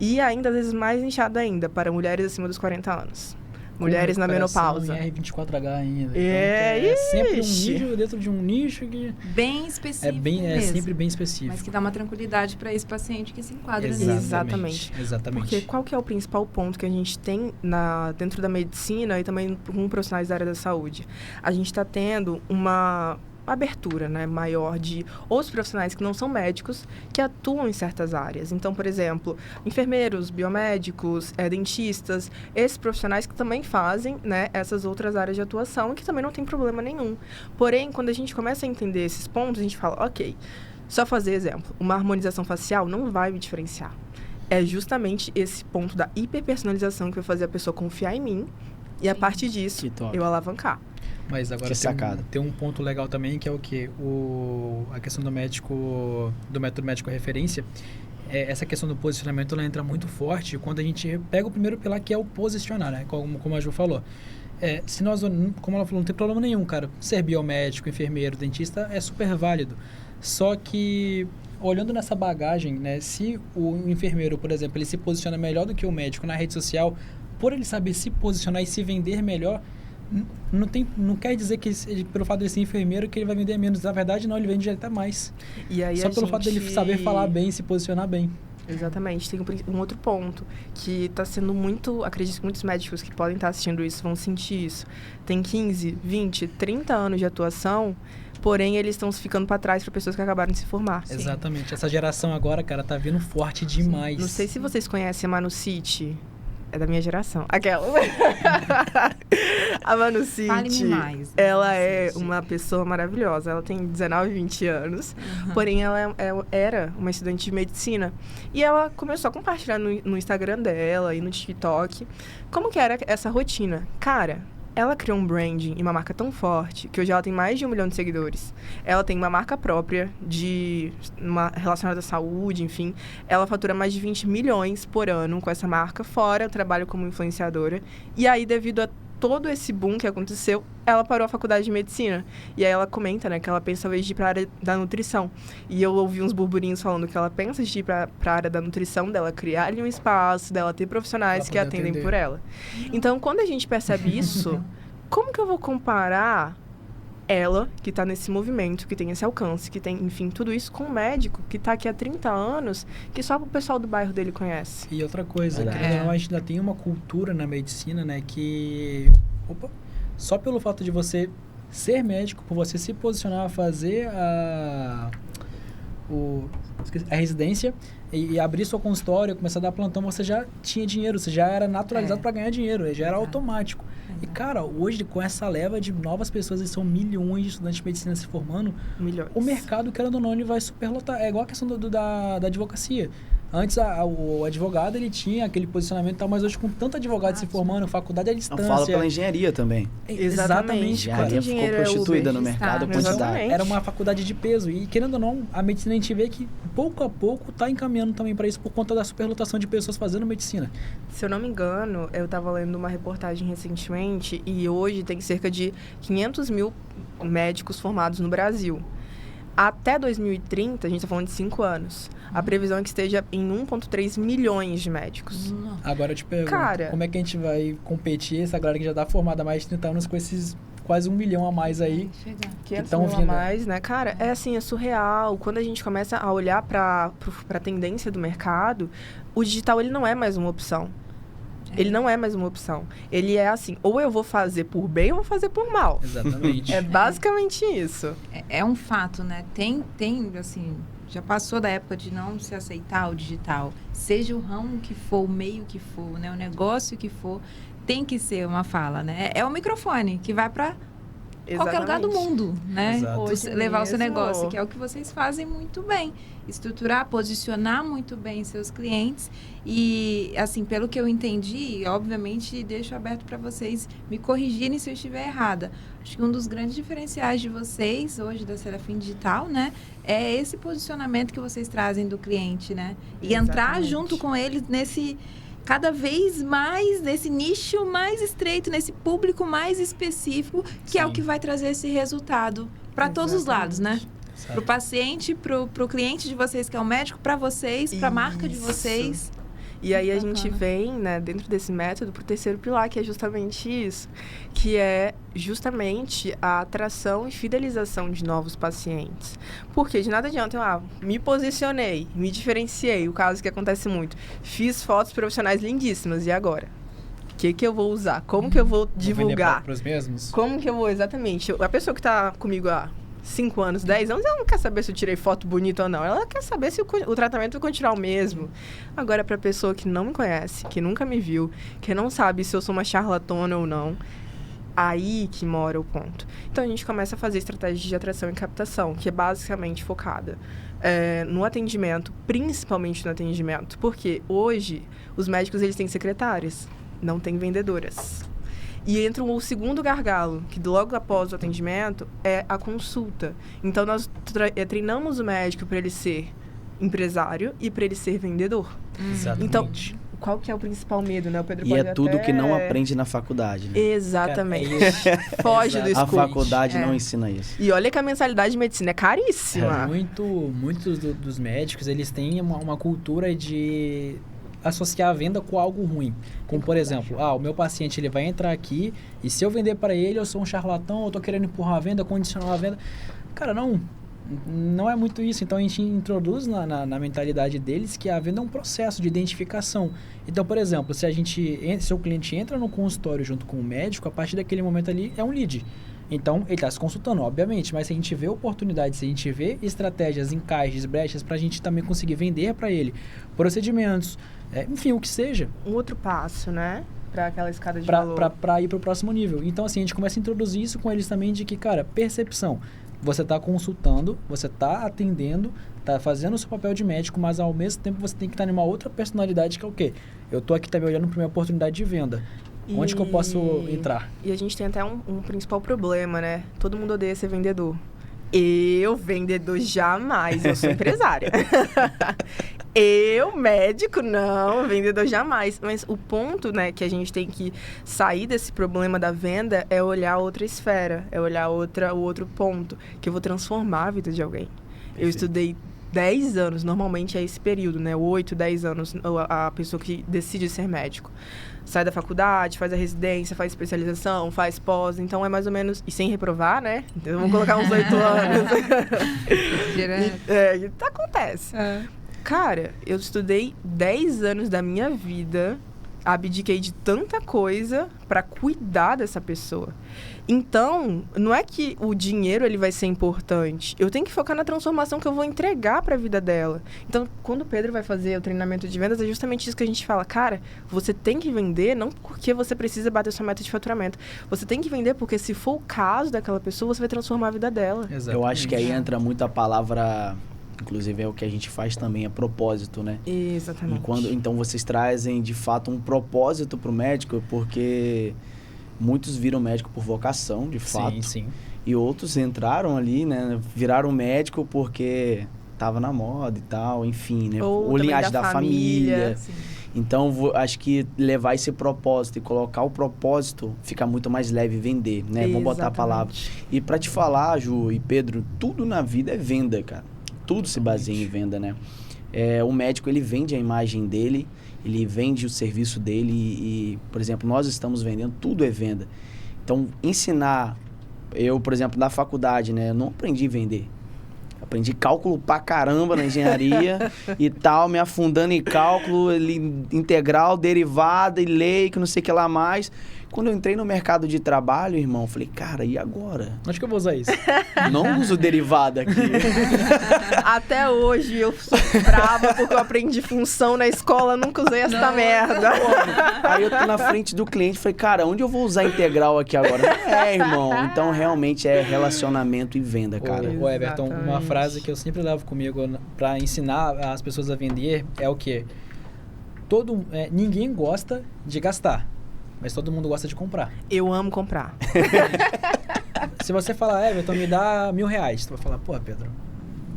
E ainda, às vezes, mais nichado ainda, para mulheres acima dos 40 anos. Mulheres na menopausa. R24H ainda. É sempre um nicho dentro de um nicho que... Bem específico É sempre bem específico. Mas que dá uma tranquilidade para esse paciente que se enquadra nisso. Exatamente. Porque qual que é o principal ponto que a gente tem dentro da medicina e também com profissionais da área da saúde? A gente está tendo uma abertura, né, maior de outros profissionais que não são médicos que atuam em certas áreas. Então, por exemplo, enfermeiros, biomédicos, dentistas, esses profissionais que também fazem, né, essas outras áreas de atuação e que também não tem problema nenhum. Porém, quando a gente começa a entender esses pontos, a gente fala, ok, só fazer exemplo, uma harmonização facial não vai me diferenciar. É justamente esse ponto da hiperpersonalização que vai fazer a pessoa confiar em mim e a partir disso eu alavancar. Mas agora tem um ponto legal também, que é o quê? A questão do método médico referência. Essa questão do posicionamento, ela entra muito forte quando a gente pega o primeiro pilar, que é o posicionar, né? Como a Ju falou. Se nós, como ela falou, não tem problema nenhum, cara. Ser biomédico, enfermeiro, dentista é super válido. Só que, olhando nessa bagagem, né? Se o enfermeiro, por exemplo, ele se posiciona melhor do que o médico na rede social, por ele saber se posicionar e se vender melhor, não quer dizer que pelo fato de ele ser enfermeiro que ele vai vender menos. Na verdade, não, ele vende até mais. E aí só pelo fato dele saber falar bem e se posicionar bem. Exatamente. Tem um outro ponto que está sendo muito... Acredito que muitos médicos que podem estar assistindo isso vão sentir isso. Tem 15, 20, 30 anos de atuação, porém eles estão ficando para trás para pessoas que acabaram de se formar. Exatamente. Sim. Essa geração agora, cara, tá vindo forte demais. Sim. Não sei se vocês conhecem a Manu City. É da minha geração. Aquela. A Manu City, fale-me mais. Ela é uma pessoa maravilhosa. Ela tem 19, 20 anos. Porém, ela era uma estudante de medicina. E ela começou a compartilhar no Instagram dela e no TikTok como que era essa rotina. Cara, ela criou um branding e uma marca tão forte que hoje ela tem mais de 1 milhão de seguidores. Ela tem uma marca própria relacionada à saúde, enfim. Ela fatura mais de 20 milhões por ano com essa marca, fora o trabalho como influenciadora. E aí, devido a todo esse boom que aconteceu, ela parou a faculdade de medicina. E aí ela comenta, né, que ela pensa talvez de ir para a área da nutrição. E eu ouvi uns burburinhos falando que ela pensa de ir para a área da nutrição, dela criar ali um espaço, dela ter profissionais que atendem por ela. Então, quando a gente percebe isso, como que eu vou comparar ela, que está nesse movimento, que tem esse alcance, que tem, enfim, tudo isso, com um médico que está aqui há 30 anos, que só o pessoal do bairro dele conhece? E outra coisa, a gente ainda tem uma cultura na medicina, né, que só pelo fato de você ser médico, por você se posicionar a fazer a residência e abrir sua consultório, começar a dar plantão, você já tinha dinheiro, você já era naturalizado para ganhar dinheiro, já era automático. E, cara, hoje, com essa leva de novas pessoas, e são milhões de estudantes de medicina se formando, o mercado, querendo ou não, ele vai superlotar. É igual a questão da advocacia. Antes, o advogado, ele tinha aquele posicionamento e tal, mas hoje, com tanto advogado se formando, faculdade à distância... Eu falo pela engenharia também. Exatamente. A engenharia ficou prostituída no mercado, a quantidade. Era uma faculdade de peso. E, querendo ou não, a medicina, a gente vê que, pouco a pouco, está encaminhando também para isso, por conta da superlotação de pessoas fazendo medicina. Se eu não me engano, eu estava lendo uma reportagem recentemente, e hoje tem cerca de 500 mil médicos formados no Brasil. Até 2030, a gente tá falando de 5 anos. A previsão é que esteja em 1,3 milhões de médicos. Agora eu te pergunto, Cara, como é que a gente vai competir, essa galera que já tá formada há mais de 30 anos, com esses quase 1 milhão a mais aí? 500 tão mil a vindo. mais, né? Cara, é assim, é surreal. Quando a gente começa a olhar para a tendência do mercado, o digital, ele não é mais uma opção. Ele não é mais uma opção. Ele é assim, ou eu vou fazer por bem ou vou fazer por mal. Exatamente. É basicamente isso. É um fato, né? Tem, assim, já passou da época de não se aceitar o digital. Seja o ramo que for, o meio que for, né? O negócio que for, tem que ser uma fala, né? É o microfone que vai para qualquer lugar do mundo, né? Exato. Hoje Levar o seu mesmo. negócio, que é o que vocês fazem muito bem. Estruturar, posicionar muito bem seus clientes. E, assim, pelo que eu entendi, obviamente, deixo aberto para vocês me corrigirem se eu estiver errada. Acho que um dos grandes diferenciais de vocês, hoje, da Serafim Digital, né? É esse posicionamento que vocês trazem do cliente, né? E entrar Exatamente. junto com eles nesse... cada vez mais nesse nicho mais estreito, nesse público mais específico, que é o Sim. que vai trazer esse resultado para todos os lados, né? Para o paciente, para o cliente de vocês, que é o médico, para vocês, para a marca de Isso. vocês. E aí a Bacana. gente vem, né, dentro desse método, pro terceiro pilar, que é justamente isso. Que é justamente a atração e fidelização de novos pacientes. Porque de nada adianta eu, me posicionei, me diferenciei, o caso que acontece muito. Fiz fotos profissionais lindíssimas, e agora? O que eu vou usar? Como que eu vou divulgar? Para os mesmos? Como que eu vou, exatamente? A pessoa que tá comigo há 5 anos, 10 anos, ela não quer saber se eu tirei foto bonita ou não. Ela quer saber se o tratamento vai continuar o mesmo. Agora, pra pessoa que não me conhece, que nunca me viu, que não sabe se eu sou uma charlatona ou não, aí que mora o ponto. Então, a gente começa a fazer estratégias de atração e captação, que é basicamente focada no atendimento, principalmente no atendimento. Porque hoje, os médicos, eles têm secretárias, não têm vendedoras. E entra o segundo gargalo, que logo após o atendimento, é a consulta. Então, nós treinamos o médico para ele ser empresário e para ele ser vendedor. Exatamente. Então, qual que é o principal medo, né? O Pedro E pode é tudo até- que não aprende na faculdade, né? Exatamente. Cara, Foge do Exato. A escute. faculdade É. não ensina isso. E olha que a mensalidade de medicina é caríssima. Muitos dos médicos, eles têm uma cultura de associar a venda com algo ruim. Como, por exemplo, o meu paciente, ele vai entrar aqui e se eu vender para ele, eu sou um charlatão, eu tô querendo empurrar a venda, condicionar a venda. Cara, não é muito isso. Então, a gente introduz na mentalidade deles que a venda é um processo de identificação. Então, por exemplo, se o cliente entra no consultório junto com o médico, a partir daquele momento ali é um lead. Então, ele está se consultando, obviamente, mas se a gente vê oportunidades, se a gente vê estratégias, encaixes, brechas, para a gente também conseguir vender para ele procedimentos, enfim, o que seja, Um outro passo, né? Para aquela escada de valor. para ir para o próximo nível. Então, assim, a gente começa a introduzir isso com eles também de que, cara, percepção. Você está consultando, você está atendendo, está fazendo o seu papel de médico, mas ao mesmo tempo você tem que estar em uma outra personalidade que é o quê? Eu estou aqui também olhando para minha oportunidade de venda. Onde que eu posso entrar? E a gente tem até um principal problema, né? Todo mundo odeia ser vendedor. Eu, vendedor, jamais. Eu sou empresária. Eu, médico, não. Vendedor, jamais. Mas o ponto, né, que a gente tem que sair desse problema da venda é olhar outra esfera. É olhar o outro ponto. Que eu vou transformar a vida de alguém. Eu estudei 10 anos, normalmente é esse período, né? 8, 10 anos, a pessoa que decide ser médico. Sai da faculdade, faz a residência, faz especialização, faz pós. Então, é mais ou menos... E sem reprovar, né? Então, vamos colocar uns 8 anos. Direto. Acontece. Cara, eu estudei 10 anos da minha vida, abdiquei de tanta coisa para cuidar dessa pessoa. Então, não é que o dinheiro ele vai ser importante. Eu tenho que focar na transformação que eu vou entregar para a vida dela. Então, quando o Pedro vai fazer o treinamento de vendas, é justamente isso que a gente fala. Cara, você tem que vender não porque você precisa bater sua meta de faturamento. Você tem que vender porque, se for o caso daquela pessoa, você vai transformar a vida dela. Exatamente. Eu acho que aí entra muito a palavra, inclusive é o que a gente faz também, é propósito, né? Exatamente. Então vocês trazem de fato um propósito para o médico, porque muitos viram médico por vocação, de fato. Sim. E outros entraram ali, né? Viraram médico porque tava na moda e tal, enfim, né? Ou Ou também linhagem da família. Sim. Então, acho que levar esse propósito e colocar o propósito fica muito mais leve vender, né? Vamos botar a palavra. E pra te falar, Ju e Pedro, tudo na vida é venda, cara. Tudo se baseia em venda, né? O médico, ele vende a imagem dele, ele vende o serviço dele e, por exemplo, nós estamos vendendo, tudo é venda. Então, ensinar... Eu, por exemplo, na faculdade, né? Eu não aprendi a vender. Aprendi cálculo pra caramba na engenharia e tal, me afundando em cálculo, integral, derivada e lei, que não sei o que lá mais. Quando eu entrei no mercado de trabalho, irmão, eu falei, cara, e agora? Onde que eu vou usar isso? Não uso derivada aqui. Até hoje eu sou brava porque eu aprendi função na escola, nunca usei essa merda. Aí eu tô na frente do cliente e falei, cara, onde eu vou usar integral aqui agora? Não irmão. Então, realmente é relacionamento e venda, cara. Ô, Everton, uma frase que eu sempre levo comigo pra ensinar as pessoas a vender é o quê? Ninguém gosta de gastar, mas todo mundo gosta de comprar. Eu amo comprar. Se você falar, Everton, me dá R$1.000, tu vai falar, pô, Pedro,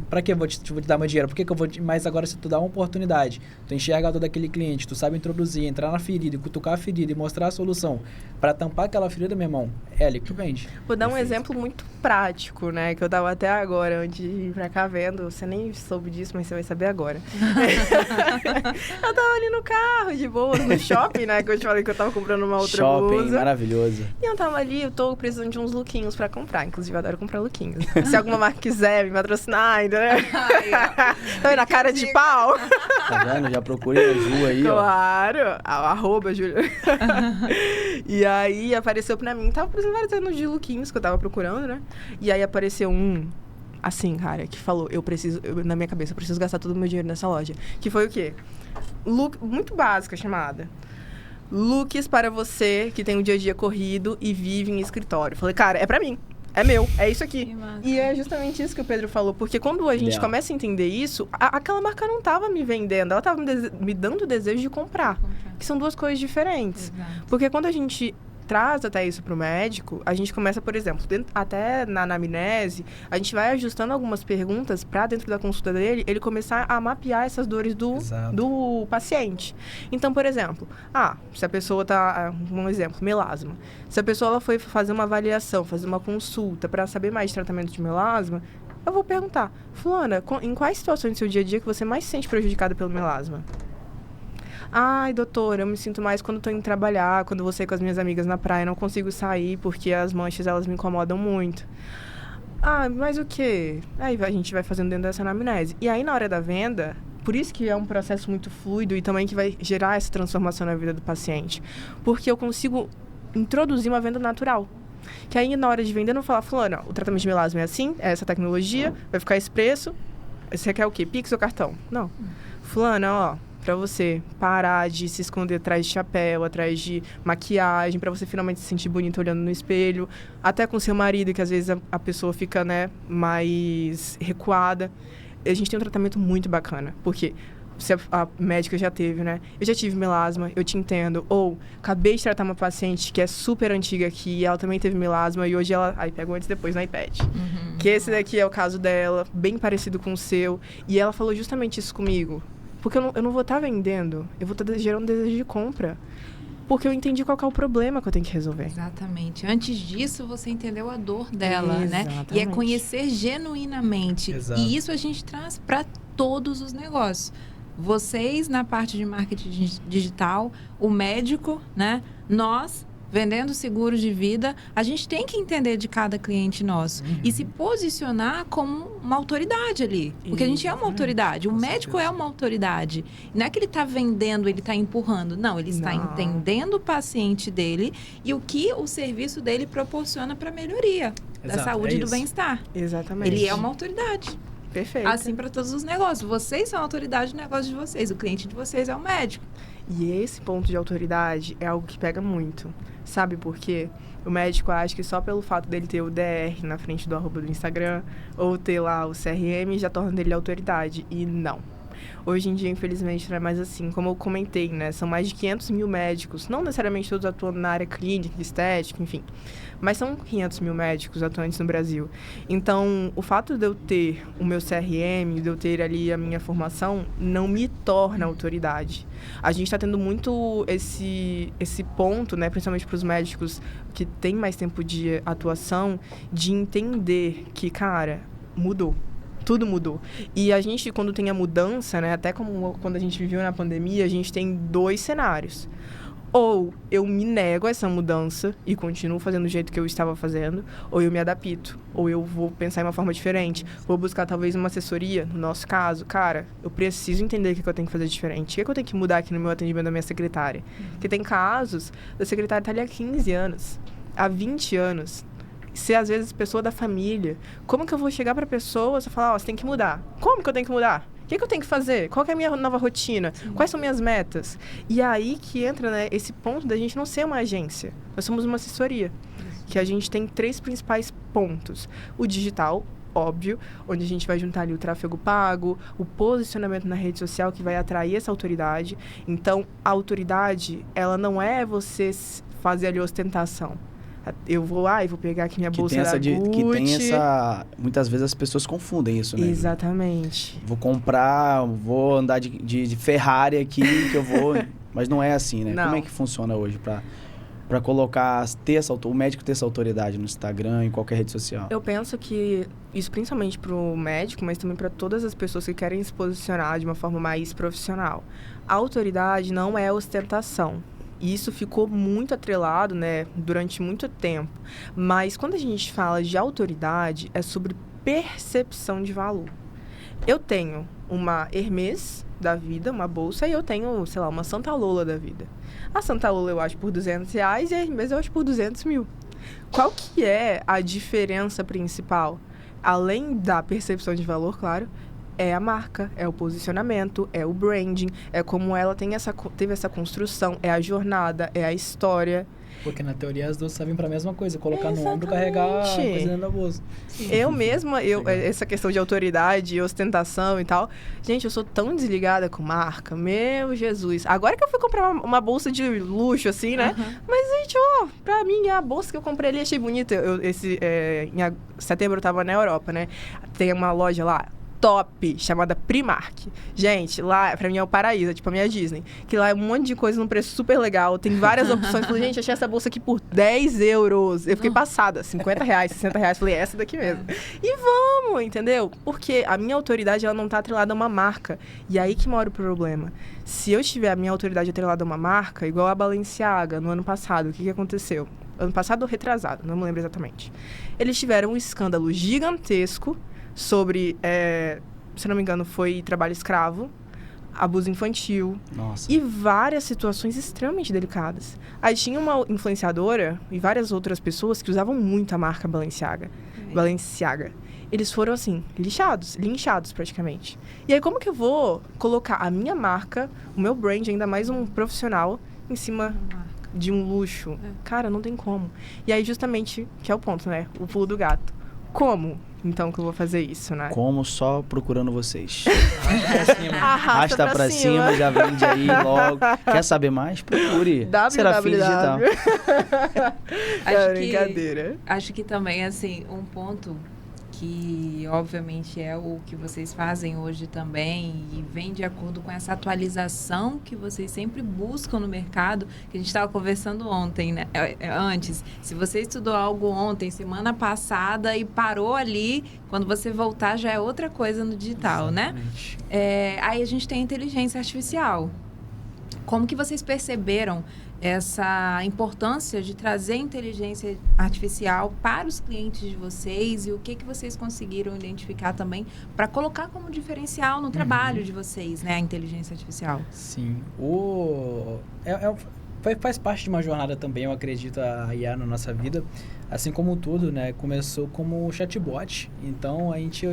pra que eu vou te dar meu dinheiro? Por que eu vou Mas agora, se tu dá uma oportunidade, tu enxerga a dor daquele cliente, tu sabe introduzir, entrar na ferida, cutucar a ferida e mostrar a solução pra tampar aquela ferida, meu irmão, é ali que tu vende. Vou dar um exemplo muito prático, né? Que eu tava até agora, antes de ir pra cá vendo. Você nem soube disso, mas você vai saber agora. Eu tava ali no carro, de boa, no shopping, né? Que eu te falei que eu tava comprando uma outra blusa. Shopping, maravilhoso. E eu tava ali, eu tô precisando de uns lookinhos pra comprar. Inclusive, eu adoro comprar lookinhos. Se alguma marca quiser me patrocinar ainda, né? Tá vendo a cara de pau? Tá vendo? Já procurei a Ju aí, claro. Arroba, Júlia. E aí, apareceu pra mim. Tava precisando vários anos de lookinhos que eu tava procurando, né? E aí, apareceu assim, cara, que falou, na minha cabeça, eu preciso gastar todo o meu dinheiro nessa loja. Que foi o quê? Look, muito básica chamada. Looks para você que tem um dia a dia corrido e vive em escritório. Falei, cara, é pra mim. É meu, é isso aqui. E é justamente isso que o Pedro falou. Porque quando a gente começa a entender isso, aquela marca não tava me vendendo, ela tava me dando o desejo de comprar. Que são duas coisas diferentes. Exato. Porque quando a gente traz até isso pro médico, a gente começa, por exemplo, até na anamnese, a gente vai ajustando algumas perguntas para dentro da consulta dele, ele começar a mapear essas dores do paciente. Então, por exemplo, se a pessoa tá, um exemplo, melasma. Se a pessoa ela foi fazer uma avaliação, fazer uma consulta para saber mais de tratamento de melasma, eu vou perguntar, fulana, em quais situações do seu dia a dia que você mais se sente prejudicada pelo melasma? Ai, doutora, eu me sinto mais quando tô indo trabalhar, quando vou sair com as minhas amigas na praia, não consigo sair porque as manchas, elas me incomodam muito. Mas o quê? Aí a gente vai fazendo dentro dessa anamnese. E aí, na hora da venda, por isso que é um processo muito fluido e também que vai gerar essa transformação na vida do paciente. Porque eu consigo introduzir uma venda natural. Que aí, na hora de vender, eu não falar, fulano, o tratamento de melasma é assim, é essa tecnologia, vai ficar esse preço, você quer o quê? Pix ou cartão? Não. Fulano, pra você parar de se esconder atrás de chapéu, atrás de maquiagem, pra você finalmente se sentir bonita olhando no espelho, até com seu marido, que às vezes a pessoa fica, né, mais recuada. A gente tem um tratamento muito bacana, porque se a médica já teve, né? Eu já tive melasma, eu te entendo. Ou, acabei de tratar uma paciente que é super antiga aqui, ela também teve melasma, e hoje ela... Aí, pega antes e depois no iPad. Que esse daqui é o caso dela, bem parecido com o seu. E ela falou justamente isso comigo. Porque eu não vou estar vendendo, eu vou estar gerando desejo de compra. Porque eu entendi qual que é o problema que eu tenho que resolver. Exatamente. Antes disso, você entendeu a dor dela, né? Exatamente. E é conhecer genuinamente. Exato. E isso a gente traz para todos os negócios. Vocês, na parte de marketing digital, o médico, né? Nós, vendendo seguro de vida, a gente tem que entender de cada cliente nosso e se posicionar como uma autoridade ali. Porque a gente é uma autoridade. O médico é uma autoridade. Não é que ele está vendendo, ele está empurrando. Não, ele está entendendo o paciente dele e o que o serviço dele proporciona para a melhoria da saúde e do bem-estar. Exatamente. Ele é uma autoridade. Perfeito. Assim para todos os negócios. Vocês são a autoridade do negócio de vocês. O cliente de vocês é o médico. E esse ponto de autoridade é algo que pega muito. Sabe por quê? O médico acha que só pelo fato dele ter o DR na frente do arroba do Instagram ou ter lá o CRM já torna dele autoridade. E não. Hoje em dia, infelizmente, não é mais assim. Como eu comentei, né? São mais de 500 mil médicos. Não necessariamente todos atuando na área clínica, estética, enfim. Mas são 500 mil médicos atuantes no Brasil. Então, o fato de eu ter o meu CRM, de eu ter ali a minha formação, não me torna autoridade. A gente está tendo muito esse ponto, né, principalmente para os médicos que têm mais tempo de atuação, de entender que, cara, mudou. Tudo mudou. E a gente, quando tem a mudança, né, até como quando a gente viveu na pandemia, a gente tem 2 cenários. Ou eu me nego a essa mudança e continuo fazendo do jeito que eu estava fazendo, ou eu me adapto, ou eu vou pensar em uma forma diferente, vou buscar talvez uma assessoria, no nosso caso. Cara, eu preciso entender o que eu tenho que fazer diferente, o que eu tenho que mudar aqui no meu atendimento da minha secretária. Porque tem casos da secretária estar ali há 15 anos, há 20 anos, ser às vezes pessoa da família. Como que eu vou chegar para a pessoa e falar, você tem que mudar? Como que eu tenho que mudar? O que eu tenho que fazer? Qual que é a minha nova rotina? Sim. Quais são minhas metas? E aí que entra, né, esse ponto da gente não ser uma agência. Nós somos uma assessoria. Que a gente tem 3 principais pontos. O digital, óbvio, onde a gente vai juntar ali o tráfego pago, o posicionamento na rede social que vai atrair essa autoridade. Então, a autoridade, ela não é você fazer ali ostentação. Eu vou e vou pegar aqui minha bolsa da Gucci. Que tem essa... Muitas vezes as pessoas confundem isso, né? Exatamente. Vou andar de Ferrari aqui, que eu vou... Mas não é assim, né? Não. Como é que funciona hoje para colocar, o médico ter essa autoridade no Instagram, em qualquer rede social? Eu penso que isso principalmente para o médico, mas também para todas as pessoas que querem se posicionar de uma forma mais profissional. A autoridade não é ostentação. E isso ficou muito atrelado, né, durante muito tempo. Mas quando a gente fala de autoridade, é sobre percepção de valor. Eu tenho uma Hermès da vida, uma bolsa, e eu tenho, sei lá, uma Santa Lola da vida. A Santa Lola eu acho por R$200 e a Hermès eu acho por 200 mil. Qual que é a diferença principal? Além da percepção de valor, claro, é a marca, é o posicionamento, é o branding, é como ela teve essa construção, é a jornada, é a história. Porque na teoria as duas servem para a mesma coisa, colocar no ombro e carregar a coisa dentro da bolsa. Eu mesma, essa questão de autoridade, ostentação e tal, gente, eu sou tão desligada com marca, meu Jesus. Agora que eu fui comprar uma bolsa de luxo, assim, né? Mas, gente, pra mim, a bolsa que eu comprei ali, achei bonita. Em setembro eu tava na Europa, né? Tem uma loja lá, top, chamada Primark. Gente, lá, pra mim é o paraíso, é tipo a minha Disney. Que lá é um monte de coisa num preço super legal, tem várias opções. Falei, gente, achei essa bolsa aqui por 10 euros. Eu fiquei passada, R$50, R$60. Falei, essa daqui mesmo. E vamos, entendeu? Porque a minha autoridade, ela não tá atrelada a uma marca. E aí que mora o problema. Se eu tiver a minha autoridade atrelada a uma marca, igual a Balenciaga, no ano passado, o que aconteceu? Ano passado ou retrasado, não me lembro exatamente. Eles tiveram um escândalo gigantesco sobre, se não me engano, foi trabalho escravo, abuso infantil. Nossa. E várias situações extremamente delicadas. Aí tinha uma influenciadora e várias outras pessoas que usavam muito a marca Balenciaga. Eles foram, assim, linchados praticamente. E aí, como que eu vou colocar a minha marca, o meu brand, ainda mais um profissional, em cima de um luxo? Cara, não tem como. E aí, justamente, que é o ponto, né? O pulo do gato. Como? Então que eu vou fazer isso, né? Como? Só procurando vocês. Arrasta pra cima, já vende aí logo. Quer saber mais? Procure. Serafim Digital. Brincadeira. Acho que também, assim, um ponto que, obviamente, é o que vocês fazem hoje também e vem de acordo com essa atualização que vocês sempre buscam no mercado, que a gente estava conversando ontem, né? Antes. Se você estudou algo ontem, semana passada, e parou ali, quando você voltar já é outra coisa no digital, exatamente, né? Aí a gente tem a inteligência artificial. Como que vocês perceberam essa importância de trazer inteligência artificial para os clientes de vocês e o que vocês conseguiram identificar também para colocar como diferencial no trabalho de vocês, né, a inteligência artificial? Sim, faz parte de uma jornada também, eu acredito, a IA na nossa vida. Assim como tudo, né? Começou como chatbot. Então, a gente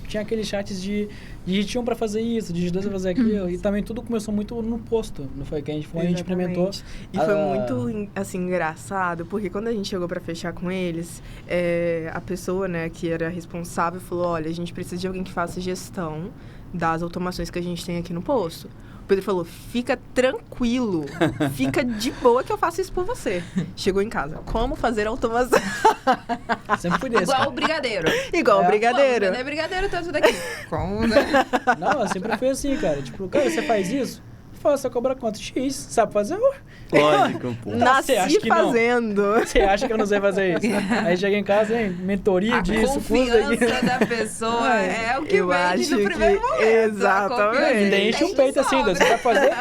tinha aqueles chats de digite 1 para fazer isso, digite 2 para fazer aquilo. E também tudo começou muito no posto. Não foi que a gente foi, a gente implementou. E foi muito, assim, engraçado, porque quando a gente chegou para fechar com eles, a pessoa, né, que era responsável falou, olha, a gente precisa de alguém que faça gestão das automações que a gente tem aqui no posto. O Pedro falou, fica tranquilo, fica de boa que eu faço isso por você. Chegou em casa, como fazer automação? Sempre fui desse, Igual cara. o brigadeiro. Igual o brigadeiro. Vamos vender brigadeiro tanto daqui. Como, né? Não, eu sempre fui assim, cara. Tipo, cara, você faz isso? Faça, cobra quanto? X. Sabe fazer? Lógico, pô. Nasci Você acha que não? fazendo. Você acha que eu não sei fazer isso? Aí chega em casa, hein? Mentoria A disso, confiança da pessoa é o que Eu vende acho no que primeiro momento. exatamente. A confiança Ainda enche tem um peito assim, sobra. você vai fazer?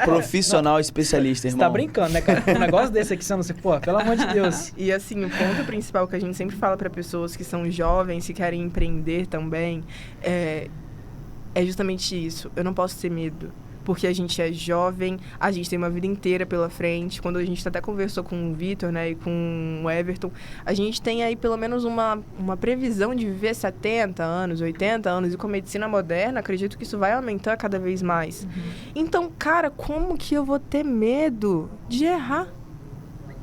Profissional especialista, Você irmão. tá brincando, né, cara? Um negócio desse aqui, você não sei, pô, pelo amor de Deus. E assim, o ponto principal que a gente sempre fala para pessoas que são jovens e querem empreender também é justamente isso. Eu não posso ter medo. Porque a gente é jovem, a gente tem uma vida inteira pela frente. Quando a gente até conversou com o Vitor, né, e com o Everton, a gente tem aí pelo menos uma previsão de viver 70 anos, 80 anos. E com a medicina moderna, acredito que isso vai aumentar cada vez mais. Então, cara, como que eu vou ter medo de errar?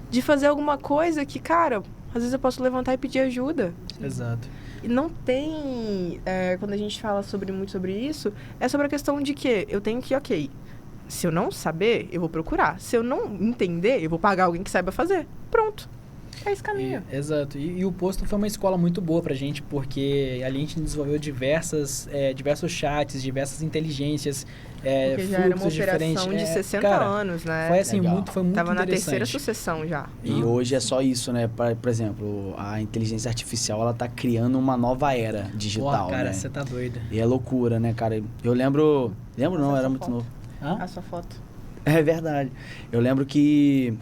De fazer alguma coisa que, cara, às vezes eu posso levantar e pedir ajuda. Exato. E não tem, quando a gente fala muito sobre isso, é sobre a questão de que eu tenho que, ok, se eu não saber, eu vou procurar. Se eu não entender, eu vou pagar alguém que saiba fazer. Pronto. É esse caminho. Exato. E o posto foi uma escola muito boa pra gente, porque ali a gente desenvolveu diversos chats, diversas inteligências, Porque já era uma fluxos diferentes. operação de 60 cara, anos, né? Foi assim, Legal. foi muito Tava na interessante. terceira sucessão já. E hoje é só isso, né? Por exemplo, a inteligência artificial, ela tá criando uma nova era digital, Porra, cara, né? você tá doido. E é loucura, né, cara? Eu lembro não, eu era muito novo. Hã? A sua foto. É verdade. Eu lembro que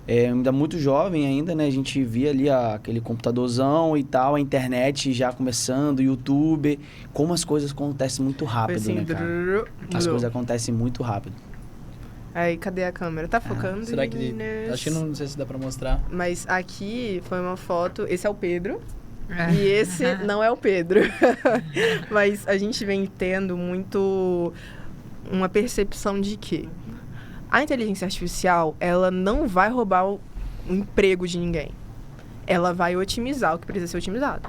ainda muito jovem ainda, né? A gente via ali aquele computadorzão e tal, a internet já começando, YouTube. Como as coisas acontecem muito rápido, Foi assim, né, cara? As mudou. coisas acontecem muito rápido. Aí, cadê a câmera? Tá focando? Será que... meninas? Acho que não sei se dá pra mostrar. Mas aqui foi uma foto... Esse é o Pedro. É. E esse não é o Pedro. Mas a gente vem tendo muito uma percepção de que a inteligência artificial, ela não vai roubar o emprego de ninguém. Ela vai otimizar o que precisa ser otimizado.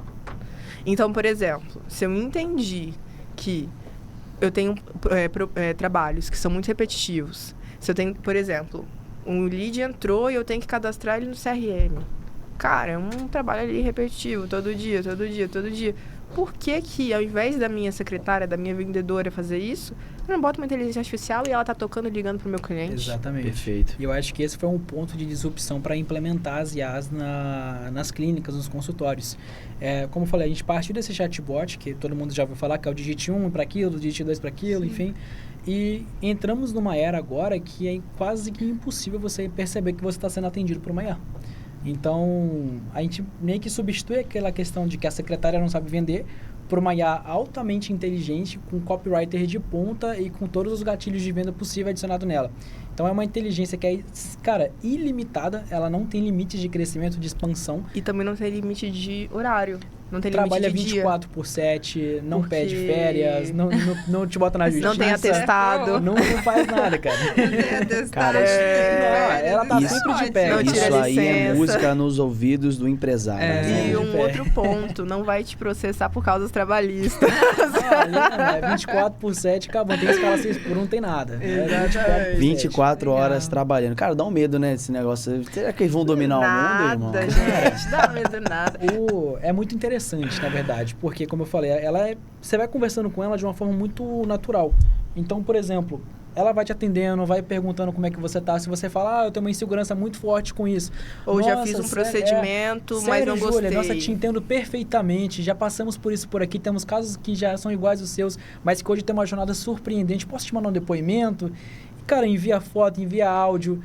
Então, por exemplo, se eu entendi que eu tenho trabalhos que são muito repetitivos. Se eu tenho, por exemplo, um lead entrou e eu tenho que cadastrar ele no CRM. Cara, é um trabalho ali repetitivo, todo dia. Por que ao invés da minha secretária, da minha vendedora fazer isso, eu não boto uma inteligência artificial e ela tá tocando e ligando pro meu cliente? Exatamente. Perfeito. E eu acho que esse foi um ponto de disrupção para implementar as IAs nas clínicas, nos consultórios. Como eu falei, a gente partiu desse chatbot, que todo mundo já ouviu falar, que é o digite 1 para aquilo, digite 2 para aquilo, enfim. E entramos numa era agora que é quase que impossível você perceber que você está sendo atendido por uma IA. Então, a gente meio que substitui aquela questão de que a secretária não sabe vender por uma IA altamente inteligente, com copywriter de ponta e com todos os gatilhos de venda possível adicionado nela. Então, é uma inteligência que é, cara, ilimitada, ela não tem limites de crescimento, de expansão. E também não tem limite de horário. Não tem Trabalha limite de 24/7, não Porque- pede férias, não te bota na justiça. Não tem atestado. Não faz nada, cara. Cara, ela tá isso- sempre de pé. Não tira Isso aí é licença. música nos ouvidos do empresário. né? E de um pé. outro ponto, não vai te processar por causas trabalhistas. É 24/7, acabou. Tem escala 6 por 1, não tem nada. É 24/7. 24 horas Legal. trabalhando. Cara, dá um medo, né, desse negócio. Será que eles vão dominar o mundo, irmão? Nada, gente. Dá medo nada. É muito interessante, na verdade, porque, como eu falei, você vai conversando com ela de uma forma muito natural. Então, por exemplo, ela vai te atendendo, vai perguntando como é que você tá. Se você fala, eu tenho uma insegurança muito forte com isso. Ou já Nossa, fiz um sério, procedimento, mas sério, não Júlia, gostei. nossa, te entendo perfeitamente. Já passamos por isso por aqui. Temos casos que já são iguais aos seus, mas que hoje tem uma jornada surpreendente. Posso te mandar um depoimento? Cara, envia foto, envia áudio,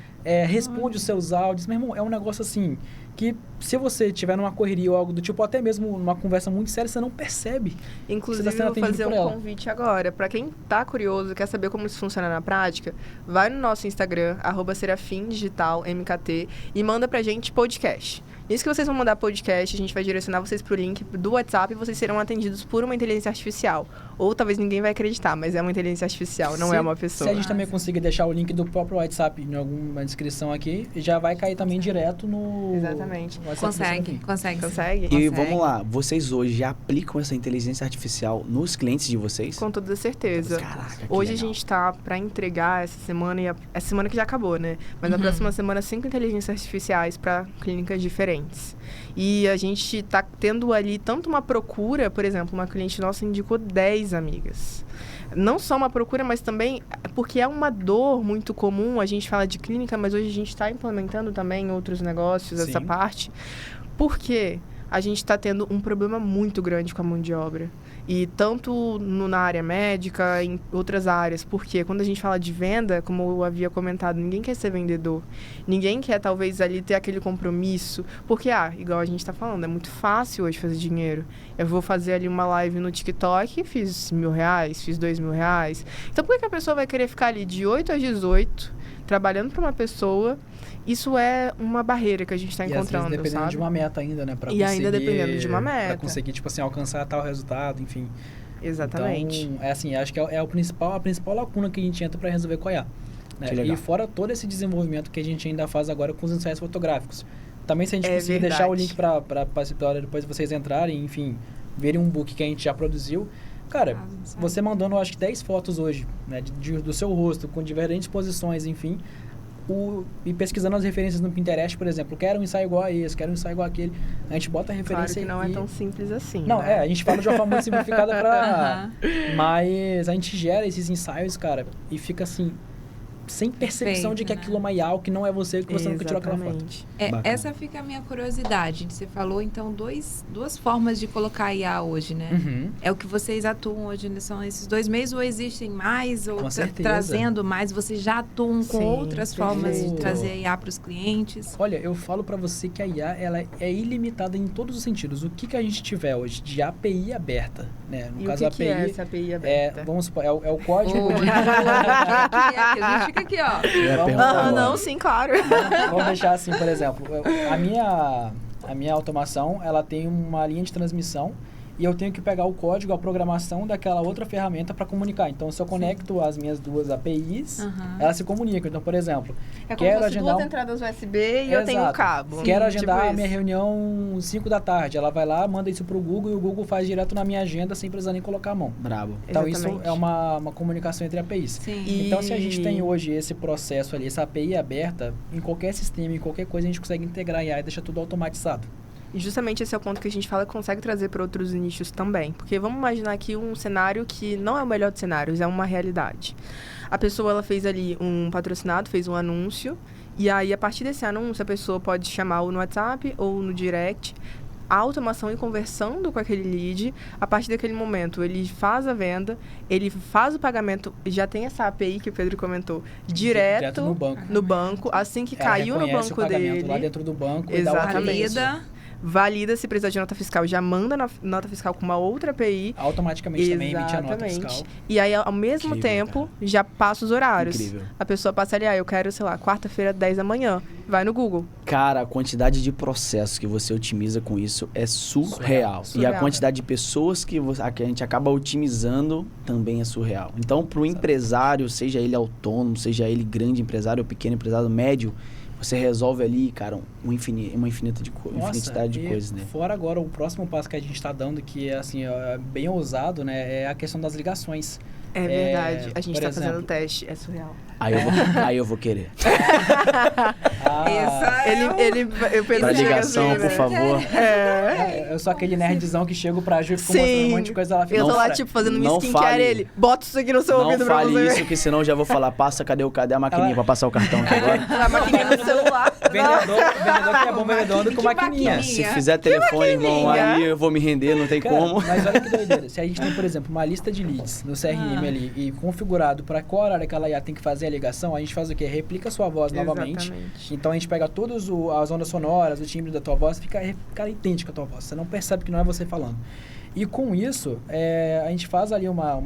responde os seus áudios. Meu irmão, é um negócio assim que se você tiver numa correria ou algo do tipo, ou até mesmo numa conversa muito séria, você não percebe. Inclusive, Você tá sendo eu vou atendido fazer por um ela. convite agora. Pra quem tá curioso, quer saber como isso funciona na prática, vai no nosso Instagram, @serafimdigitalmkt, e manda pra gente podcast. Nisso que vocês vão mandar podcast, a gente vai direcionar vocês pro link do WhatsApp e vocês serão atendidos por uma inteligência artificial. Ou talvez ninguém vai acreditar, mas é uma inteligência artificial, não é uma pessoa. Se a gente também conseguir deixar o link do próprio WhatsApp em alguma descrição aqui, já vai cair também direto no Exatamente. WhatsApp Consegue. Consegue? E vamos lá, vocês hoje já aplicam essa inteligência artificial nos clientes de vocês? Com toda certeza. Caraca, que Hoje legal. a gente tá para entregar essa semana, essa semana que já acabou, né? Mas na próxima semana, 5 inteligências artificiais para clínicas diferentes. E a gente tá tendo ali tanto uma procura, por exemplo, uma cliente nossa indicou 10 amigas. Não só uma procura, mas também porque é uma dor muito comum. A gente fala de clínica, mas hoje a gente está implementando também outros negócios, essa Sim. parte. Porque a gente está tendo um problema muito grande com a mão de obra. E tanto na área médica, em outras áreas. Porque quando a gente fala de venda, como eu havia comentado, ninguém quer ser vendedor. Ninguém quer, talvez, ali ter aquele compromisso. Porque, igual a gente está falando, é muito fácil hoje fazer dinheiro. Eu vou fazer ali uma live no TikTok, fiz R$1.000, fiz R$2.000. Então, por que a pessoa vai querer ficar ali de 8 às 18, trabalhando para uma pessoa? Isso é uma barreira que a gente está encontrando, às vezes dependendo sabe? de uma meta ainda, né? Pra E ainda dependendo de uma meta. Pra conseguir, tipo assim, alcançar tal resultado, enfim. Exatamente. Então, acho que é a principal lacuna que a gente entra para resolver qual é. Né? Que legal. E fora todo esse desenvolvimento que a gente ainda faz agora com os ensaios fotográficos. Também se a gente É conseguir verdade. deixar o link para depois vocês entrarem, enfim, verem um book que a gente já produziu. Cara, você mandando, acho que 10 fotos hoje, né, do seu rosto, com diferentes posições, enfim, e pesquisando as referências no Pinterest, por exemplo, quero um ensaio igual a esse, quero um ensaio igual àquele, a gente bota a Claro referência que não é tão simples assim, Não, né? a gente fala de uma forma muito simplificada mas a gente gera esses ensaios, cara, e fica assim, sem percepção de que Perfeito, aquilo é uma IA, que não é você, que você nunca tirou aquela foto. Exatamente. Bacana. Essa fica a minha curiosidade. Você falou, então, duas formas de colocar IA hoje, né? Uhum. É o que vocês atuam hoje, né? São esses 2 meios, ou existem mais, ou Com certeza. trazendo mais? Vocês já atuam com Sim, outras formas de perfeito. trazer a IA para os clientes? Olha, eu falo pra você que a IA, ela é ilimitada em todos os sentidos. O que a gente tiver hoje de API aberta, né? No E caso, o que é essa API aberta? vamos supor, é o código... Ô, a gente fica aqui, ó. Eu ia Vamos perguntar lá. agora. Não, sim, claro. Vamos deixar assim, por exemplo, a minha automação, ela tem uma linha de transmissão e eu tenho que pegar o código, a programação daquela outra ferramenta para comunicar. Então, se eu conecto as minhas duas APIs, elas se comunicam. Então, por exemplo, É como quero se fosse agendar duas entradas USB e eu tenho um Exato. cabo. Quero Sim, agendar tipo a minha isso. reunião 5 da tarde. Ela vai lá, manda isso pro Google e o Google faz direto na minha agenda sem precisar nem colocar a mão. Brabo. Então, isso Exatamente. é uma comunicação entre APIs. Sim. E- Então, se a gente tem hoje esse processo ali, essa API aberta, em qualquer sistema, em qualquer coisa, a gente consegue integrar IA e deixar tudo automatizado. E justamente esse é o ponto que a gente fala que consegue trazer para outros nichos também. Porque vamos imaginar aqui um cenário que não é o melhor dos cenários, é uma realidade. A pessoa, ela fez ali um patrocinado, fez um anúncio, e aí, a partir desse anúncio, a pessoa pode chamar ou no WhatsApp ou no direct, a automação ir conversando com aquele lead. A partir daquele momento, ele faz a venda, ele faz o pagamento, já tem essa API que o Pedro comentou, direto no banco. no banco, assim que Ela caiu no reconhece o banco pagamento dele. lá dentro do banco e dá o Exatamente. autorizo. Valida. Valida, se precisar de nota fiscal, já manda nota fiscal com uma outra API. Automaticamente também emite a nota fiscal. E aí, ao mesmo Incrível, tempo, já passa os horários. Incrível. A pessoa passa ali, eu quero, sei lá, quarta-feira, 10 da manhã. Vai no Google. Cara, a quantidade de processos que você otimiza com isso é surreal. E Surreal. a quantidade de pessoas que a gente acaba otimizando também é surreal. Então, para o empresário, seja ele autônomo, seja ele grande empresário ou pequeno empresário, médio, você resolve ali, cara, uma infinidade de E coisas, né? Fora agora, o próximo passo que a gente está dando, que é assim, é bem ousado, né? É a questão das ligações. É verdade. A gente por tá fazendo exemplo, teste. É surreal. Aí eu vou querer. Essa Eu Pra pensei ligação, assim, por né? favor. Eu sou aquele nerdzão que chego pra Ju e fico Sim. mostrando um monte de coisa. Ela fica, Eu tô lá, "Cara, tipo, fazendo não um skincare. fale. Ele, bota isso aqui no seu Não ouvido pra fale você isso, ver. que senão eu já vou falar, cadê a maquininha Ela- pra passar o cartão aqui agora? A maquininha no celular. vendedor que é bom vendedor anda com Que maquininha. maquininha. Se fizer telefone, irmão, maquininha? aí eu vou me render, não tem Cara, como. mas olha que doideira. Se a gente tem, por exemplo, uma lista de leads no CRM ali e configurado para qual horário que ela ia tem que fazer a ligação, a gente faz o quê? Replica a sua voz novamente. Exatamente. Então a gente pega todas as ondas sonoras, o timbre da tua voz, fica idêntica a tua voz. Você não percebe que não é você falando. E com isso, a gente faz ali uma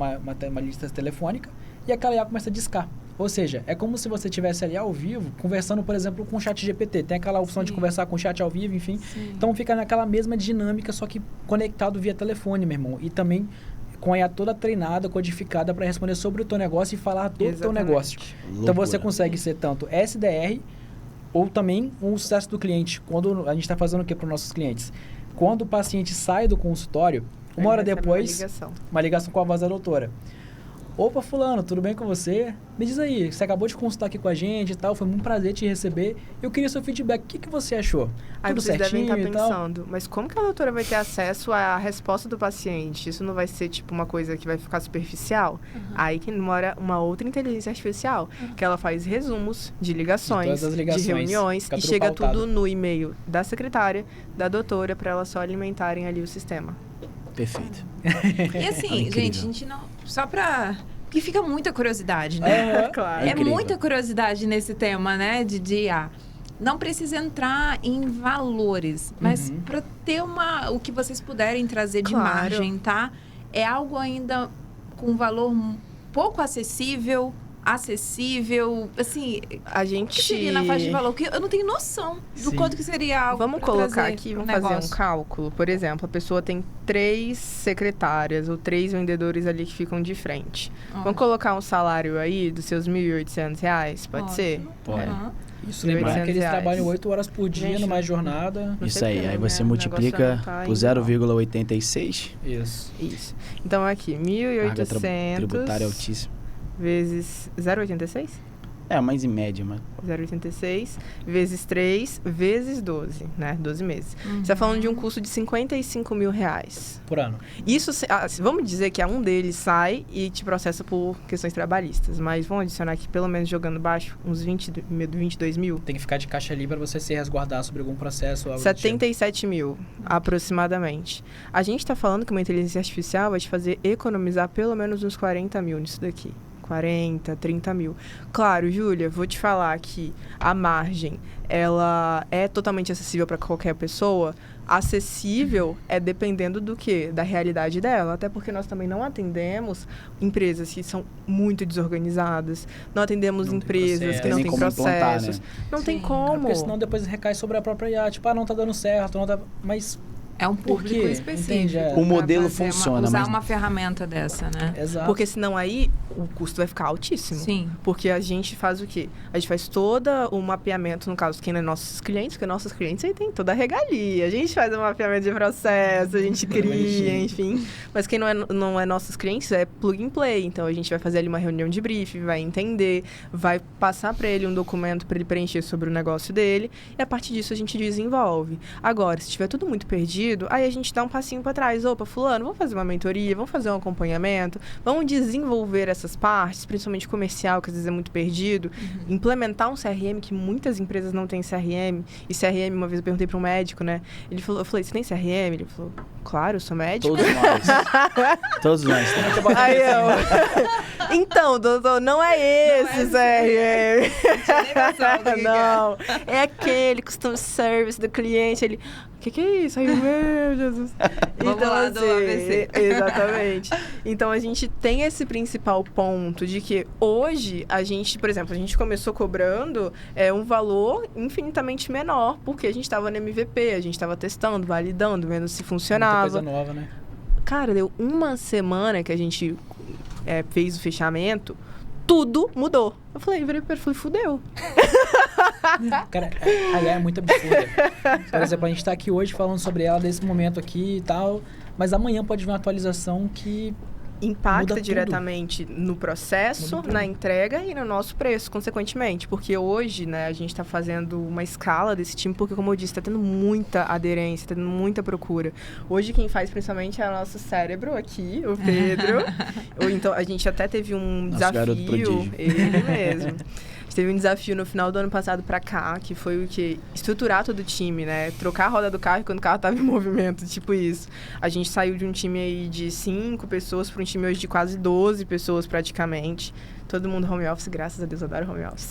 lista telefônica e aquela IA começa a discar. Ou seja, é como se você estivesse ali ao vivo, conversando, por exemplo, com o chat GPT. Tem aquela opção de conversar com o chat ao vivo, enfim. Sim. Então fica naquela mesma dinâmica, só que conectado via telefone, meu irmão. E também com a IA toda treinada, codificada para responder sobre o teu negócio e falar do teu Exatamente. negócio. Então você consegue ser tanto SDR, Ou também o sucesso do cliente. Quando a gente está fazendo o que para os nossos clientes? Quando o paciente sai do consultório, uma hora depois, uma ligação com a voz da doutora. Opa, fulano, tudo bem com você? Me diz aí, você acabou de consultar aqui com a gente e tal, foi um prazer te receber. Eu queria seu feedback, o que você achou? Aí Tudo vocês devem certinho estar e tal? pensando, mas como que a doutora vai ter acesso à resposta do paciente? Isso não vai ser, tipo, uma coisa que vai ficar superficial? Aí que mora uma outra inteligência artificial, que ela faz resumos de ligações, De todas as ligações, de reuniões, fica e tudo chega pautado. tudo no e-mail da secretária, da doutora, para elas só alimentarem ali o sistema. Perfeito. E assim, Incrível. gente, a gente não... Só pra... Porque fica muita curiosidade, né? Claro. É incrível. muita curiosidade nesse tema, né? De IA. Não precisa entrar em valores, mas para ter o que vocês puderem trazer de Claro. margem, tá? É algo ainda com valor pouco acessível, assim, A o gente... que seria na faixa de valor? Que eu não tenho noção do Sim. quanto que seria algo Vamos pra colocar trazer aqui, pro vamos fazer um negócio. cálculo. Por exemplo, a pessoa tem 3 secretárias ou 3 vendedores ali que ficam de frente. Vamos colocar um salário aí dos seus R$ 1.800, pode ser? Pode. Aham. Isso, lembrando que eles R$800. trabalham 8 horas por dia Gente, numa jornada. Não Isso sei aí, porque aí não, você né? O multiplica negócio não tá por indo 0,86. Isso. Isso. Então, aqui, Carga tributária 1.800 altíssima. vezes 0,86? É, mas em média, mas... 0,86 vezes 3 vezes 12, né? 12 meses. Você está falando de um custo de R$55 mil. Por ano. Isso, vamos dizer que um deles sai e te processa por questões trabalhistas, mas vamos adicionar aqui, pelo menos jogando baixo, uns 22 mil? Tem que ficar de caixa ali para você se resguardar sobre algum processo ou algo do tipo. 77 mil, aproximadamente. A gente está falando que uma inteligência artificial vai te fazer economizar pelo menos uns 40 mil nisso daqui. 40, 30 mil. Claro, Júlia, vou te falar que a margem, ela é totalmente acessível para qualquer pessoa. Acessível é dependendo do quê? Da realidade dela. Até porque nós também não atendemos empresas que são muito desorganizadas. Não atendemos Não tem empresas processo. que não Tem têm nem como implantar, processos. né? Não tem Sim. como. Porque senão depois recai sobre a própria IA. Tipo, não tá dando certo, não tá... Mas, É um Por público quê? específico. Entende? É. O modelo pra fazer funciona, usar mas- uma ferramenta dessa, né? exato. Porque senão aí o custo vai ficar altíssimo. Sim. Porque a gente faz o quê? A gente faz todo o mapeamento, no caso, quem é nossos clientes, porque nossos clientes aí tem toda a regalia. A gente faz o mapeamento de processo, a gente cria, enfim. Mas quem não é nossos clientes é plug and play. Então a gente vai fazer ali uma reunião de briefing, vai entender, vai passar para ele um documento para ele preencher sobre o negócio dele. E a partir disso a gente desenvolve. Agora, se tiver tudo muito perdido, aí a gente dá um passinho para trás. Opa, fulano, vamos fazer uma mentoria, vamos fazer um acompanhamento, vamos desenvolver essas partes, principalmente comercial, que às vezes é muito perdido. Implementar um CRM, que muitas empresas não têm CRM. E CRM, uma vez eu perguntei para um médico, né? Eu falei, você tem CRM? Ele falou, claro, eu sou médico. Todos nós. Todos nós temos. Aí eu... Então, doutor, não é esse CRM. Não, é aquele customer service do cliente. Ele, o que é isso? Ai, meu Jesus. Vamos lá, do ABC. Exatamente. Então, a gente tem esse principal ponto de que hoje, a gente, por exemplo, a gente começou cobrando um valor infinitamente menor, porque a gente estava no MVP, a gente estava testando, validando, vendo se Muita funcionava. coisa nova, né? Cara, deu uma semana que a gente fez o fechamento, tudo mudou. Eu falei, fudeu. Cara, a IA é muito absurda. Por exemplo, a gente tá aqui hoje falando sobre ela, desse momento aqui e tal, mas amanhã pode vir uma atualização que muda Impacta tudo. diretamente no processo, Muda tudo. na entrega e no nosso preço, consequentemente. Porque hoje, né, a gente está fazendo uma escala desse time, porque, como eu disse, está tendo muita aderência, está tendo muita procura. Hoje, quem faz principalmente é o nosso cérebro aqui, o Pedro. Ou então, a gente até teve um Nosso garoto desafio. prodígio. Ele mesmo. A gente teve um desafio no final do ano passado pra cá, que foi o quê? Estruturar todo o time, né? Trocar a roda do carro quando o carro tava em movimento, tipo isso. A gente saiu de um time aí de 5 pessoas para um time hoje de quase 12 pessoas praticamente. Todo mundo home office, graças a Deus, adoro home office.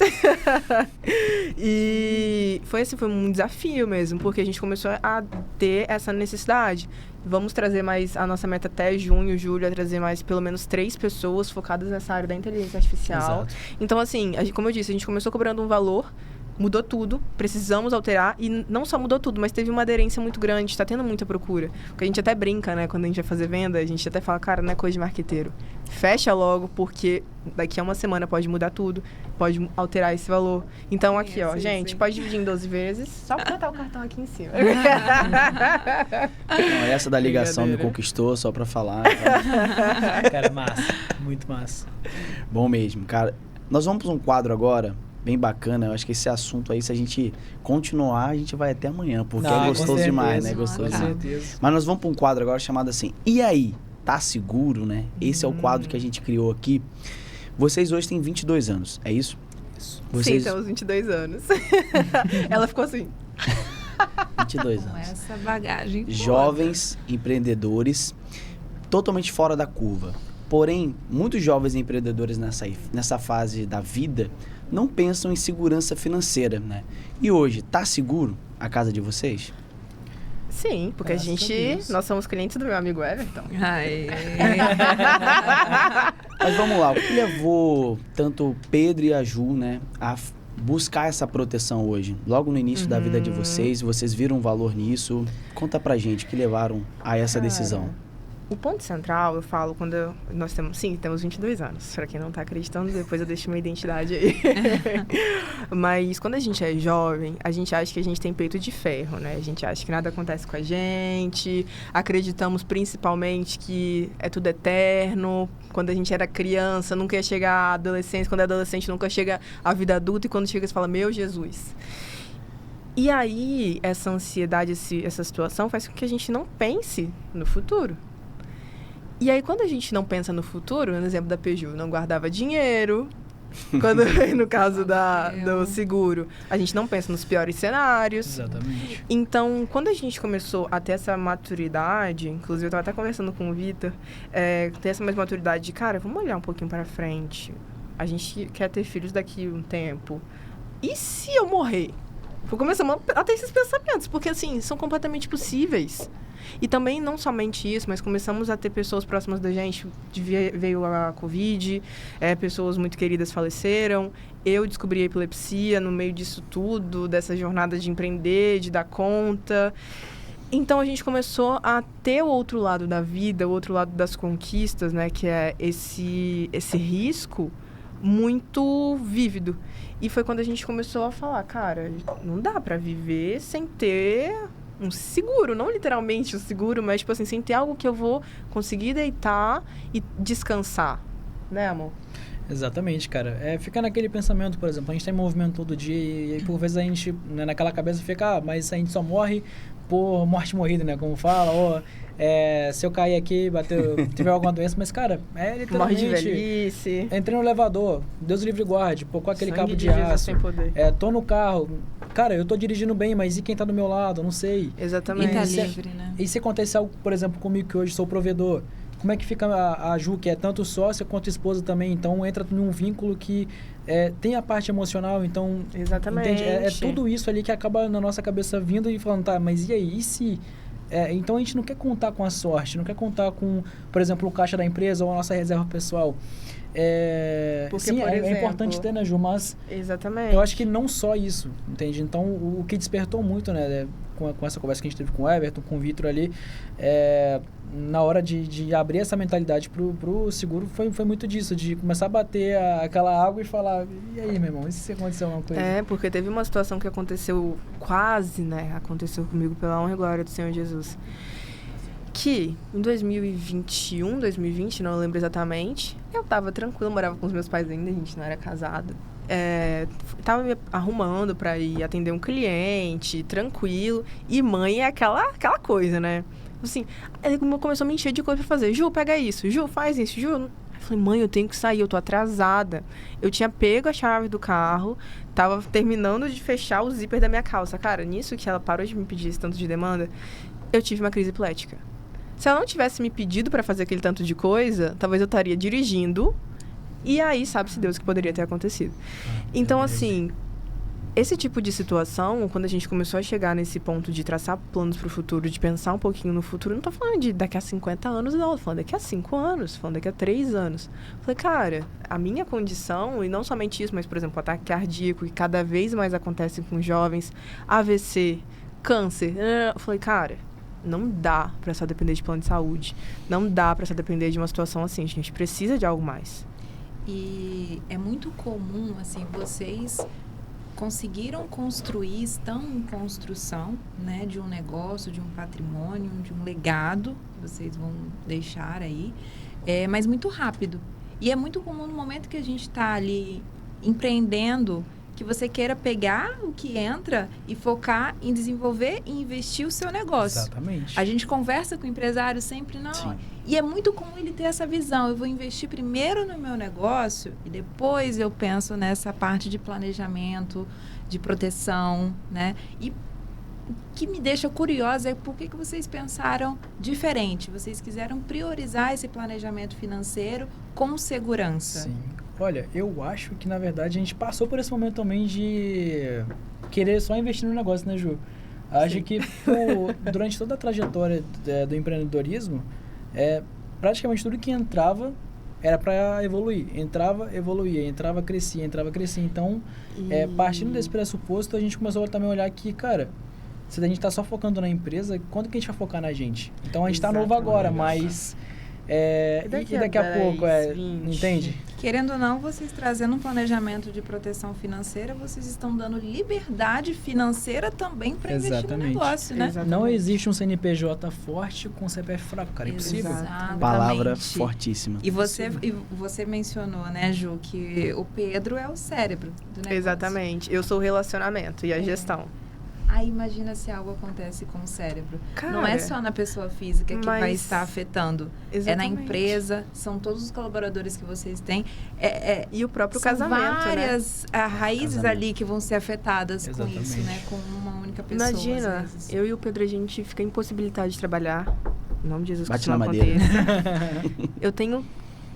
E foi um desafio mesmo, porque a gente começou a ter essa necessidade. Vamos trazer mais, a nossa meta até junho, julho, é trazer mais pelo menos 3 pessoas focadas nessa área da inteligência artificial. Exato. Então, assim, como eu disse, a gente começou cobrando um valor mudou tudo, precisamos alterar. E não só mudou tudo, mas teve uma aderência muito grande, está tendo muita procura. Porque a gente até brinca, né? Quando a gente vai fazer venda, a gente até fala, cara, não é coisa de marqueteiro. Fecha logo, porque daqui a uma semana pode mudar tudo, pode alterar esse valor. Então aqui, ó, gente, pode dividir em 12 vezes, só botar o cartão aqui em cima. Não, essa da ligação me conquistou, só pra falar. Cara, massa. Muito massa. Bom mesmo, cara. Nós vamos para um quadro agora, bem bacana. Eu acho que esse assunto aí, se a gente continuar, a gente vai até amanhã, porque é gostoso demais, né? Gostoso demais. Com certeza. Mas nós vamos para um quadro agora chamado assim, e aí? Tá seguro, né? Esse é o quadro que a gente criou aqui. Vocês hoje têm 22 anos, é isso? Isso. Vocês... Sim, temos 22 anos. Ela ficou assim. 22 Com anos. essa bagagem toda. Jovens empreendedores, totalmente fora da curva. Porém, muitos jovens empreendedores nessa fase da vida não pensam em segurança financeira, né? E hoje, tá seguro a casa de vocês? Sim, porque nós somos clientes do meu amigo Everton. Ai. Mas vamos lá, o que levou tanto o Pedro e a Ju, né, a buscar essa proteção hoje? Logo no início da vida de vocês viram um valor nisso? Conta pra gente o que levaram a essa decisão. O ponto central, eu falo, nós temos 22 anos. Pra quem não tá acreditando, depois eu deixo minha identidade aí. Mas quando a gente é jovem, a gente acha que a gente tem peito de ferro, né? A gente acha que nada acontece com a gente. Acreditamos principalmente que é tudo eterno. Quando a gente era criança, nunca ia chegar à adolescência. Quando é adolescente, nunca chega à vida adulta. E quando chega, você fala, meu Jesus. E aí, essa ansiedade, essa situação faz com que a gente não pense no futuro. E aí, quando a gente não pensa no futuro, no exemplo da Peju, não guardava dinheiro. Quando, no caso do seguro, a gente não pensa nos piores cenários. Exatamente. Então, quando a gente começou a ter essa maturidade, inclusive eu estava até conversando com o Vitor, ter essa mais maturidade de, cara, vamos olhar um pouquinho para frente. A gente quer ter filhos daqui a um tempo. E se eu morrer? Começamos a ter esses pensamentos, porque, assim, são completamente possíveis. E também, não somente isso, mas começamos a ter pessoas próximas da gente. Veio a Covid, pessoas muito queridas faleceram. Eu descobri a epilepsia no meio disso tudo, dessa jornada de empreender, de dar conta. Então, a gente começou a ter o outro lado da vida, o outro lado das conquistas, né? Que é esse risco muito vívido. E foi quando a gente começou a falar, cara, não dá pra viver sem ter um seguro, não literalmente um seguro, mas tipo assim, sem ter algo que eu vou conseguir deitar e descansar, né, amor? Exatamente, cara. Fica naquele pensamento, por exemplo, a gente tá em movimento todo dia e por vezes a gente, né, naquela cabeça fica, mas a gente só morre por morte morrida, né, como fala, ou se eu cair aqui, tiver alguma doença, mas, cara, literalmente... Morre de velhice. Entrei no elevador, Deus livre guarde, com aquele Sangue cabo de Jesus aço. sem poder. Tô no carro, cara, eu tô dirigindo bem, mas e quem tá do meu lado? Eu não sei. Exatamente. E tá livre, né? E se acontecer algo, por exemplo, comigo, que hoje sou provedor, como é que fica a Ju, que é tanto sócia quanto esposa também? Então, entra num vínculo que tem a parte emocional, então... Exatamente. Entende? É tudo isso ali que acaba na nossa cabeça vindo e falando, tá, mas e aí? E se... então, a gente não quer contar com a sorte, não quer contar com, por exemplo, o caixa da empresa ou a nossa reserva pessoal. Porque, sim, por exemplo, é importante ter, né, Ju? Mas exatamente. eu acho que não só isso, entende? Então, o que despertou muito, né, com essa conversa que a gente teve com o Everton, com o Vitor ali, na hora de abrir essa mentalidade pro seguro, foi muito disso, de começar a bater aquela água e falar, e aí, meu irmão, e se aconteceu alguma coisa? Porque teve uma situação que aconteceu quase, né, aconteceu comigo pela honra e glória do Senhor Jesus. Que em 2021, 2020, não lembro exatamente, eu tava tranquila, morava com os meus pais ainda, a gente não era casado. Tava me arrumando pra ir atender um cliente, tranquilo. E mãe é aquela coisa, né? Assim, ele começou a me encher de coisa pra fazer. Ju, pega isso. Ju, faz isso. Ju... Eu falei, mãe, eu tenho que sair, eu tô atrasada. Eu tinha pego a chave do carro, tava terminando de fechar o zíper da minha calça. Cara, nisso que ela parou de me pedir esse tanto de demanda, eu tive uma crise epilética. Se ela não tivesse me pedido pra fazer aquele tanto de coisa, talvez eu estaria dirigindo. E aí, sabe-se Deus o que poderia ter acontecido. Então, assim, esse tipo de situação, quando a gente começou a chegar nesse ponto de traçar planos para o futuro, de pensar um pouquinho no futuro, não tô falando de daqui a 50 anos, não. Tô falando daqui a 5 anos, tô falando daqui a 3 anos. Falei, cara, a minha condição, e não somente isso, mas, por exemplo, o ataque cardíaco, que cada vez mais acontece com jovens, AVC, câncer. Eu falei, cara, não dá para só depender de plano de saúde. Não dá para só depender de uma situação assim. A gente precisa de algo mais. E é muito comum, assim, vocês conseguiram construir, estão em construção, né, de um negócio, de um patrimônio, de um legado que vocês vão deixar aí, mas muito rápido. E é muito comum no momento que a gente está ali empreendendo, que você queira pegar o que entra e focar em desenvolver e investir o seu negócio. Exatamente. A gente conversa com o empresário sempre, não. Sim. E é muito comum ele ter essa visão. Eu vou investir primeiro no meu negócio e depois eu penso nessa parte de planejamento, de proteção, né? E o que me deixa curiosa é por que vocês pensaram diferente. Vocês quiseram priorizar esse planejamento financeiro com segurança. Sim. Olha, eu acho que, na verdade, a gente passou por esse momento também de querer só investir no negócio, né, Ju? Acho que durante toda a trajetória do empreendedorismo, praticamente tudo que entrava era para evoluir. Entrava, evoluía, entrava, crescia. Então, partindo desse pressuposto, a gente começou a também olhar que, cara, se a gente está só focando na empresa, quando que a gente vai focar na gente? Então, a gente está novo agora, mas... E daqui a pouco, 20. entende? Querendo ou não, vocês trazendo um planejamento de proteção financeira, vocês estão dando liberdade financeira também para investir no negócio, né? Exatamente. Não existe um CNPJ forte com CPF fraco, cara. É impossível. Exatamente. Palavra fortíssima. E você mencionou, né, Ju, que o Pedro é o cérebro do negócio. Exatamente. Eu sou o relacionamento e a gestão. Aí imagina se algo acontece com o cérebro. Cara, não é só na pessoa física que vai estar afetando. Exatamente. É na empresa, são todos os colaboradores que vocês têm. E o próprio são casamento, várias raízes Casamento. ali que vão ser afetadas Exatamente. com isso, né? Com uma única pessoa. Imagina, às vezes. eu e o Pedro, a gente fica impossibilitado de trabalhar. Em nome de Jesus, Bate que isso na não madeira. aconteça. Eu tenho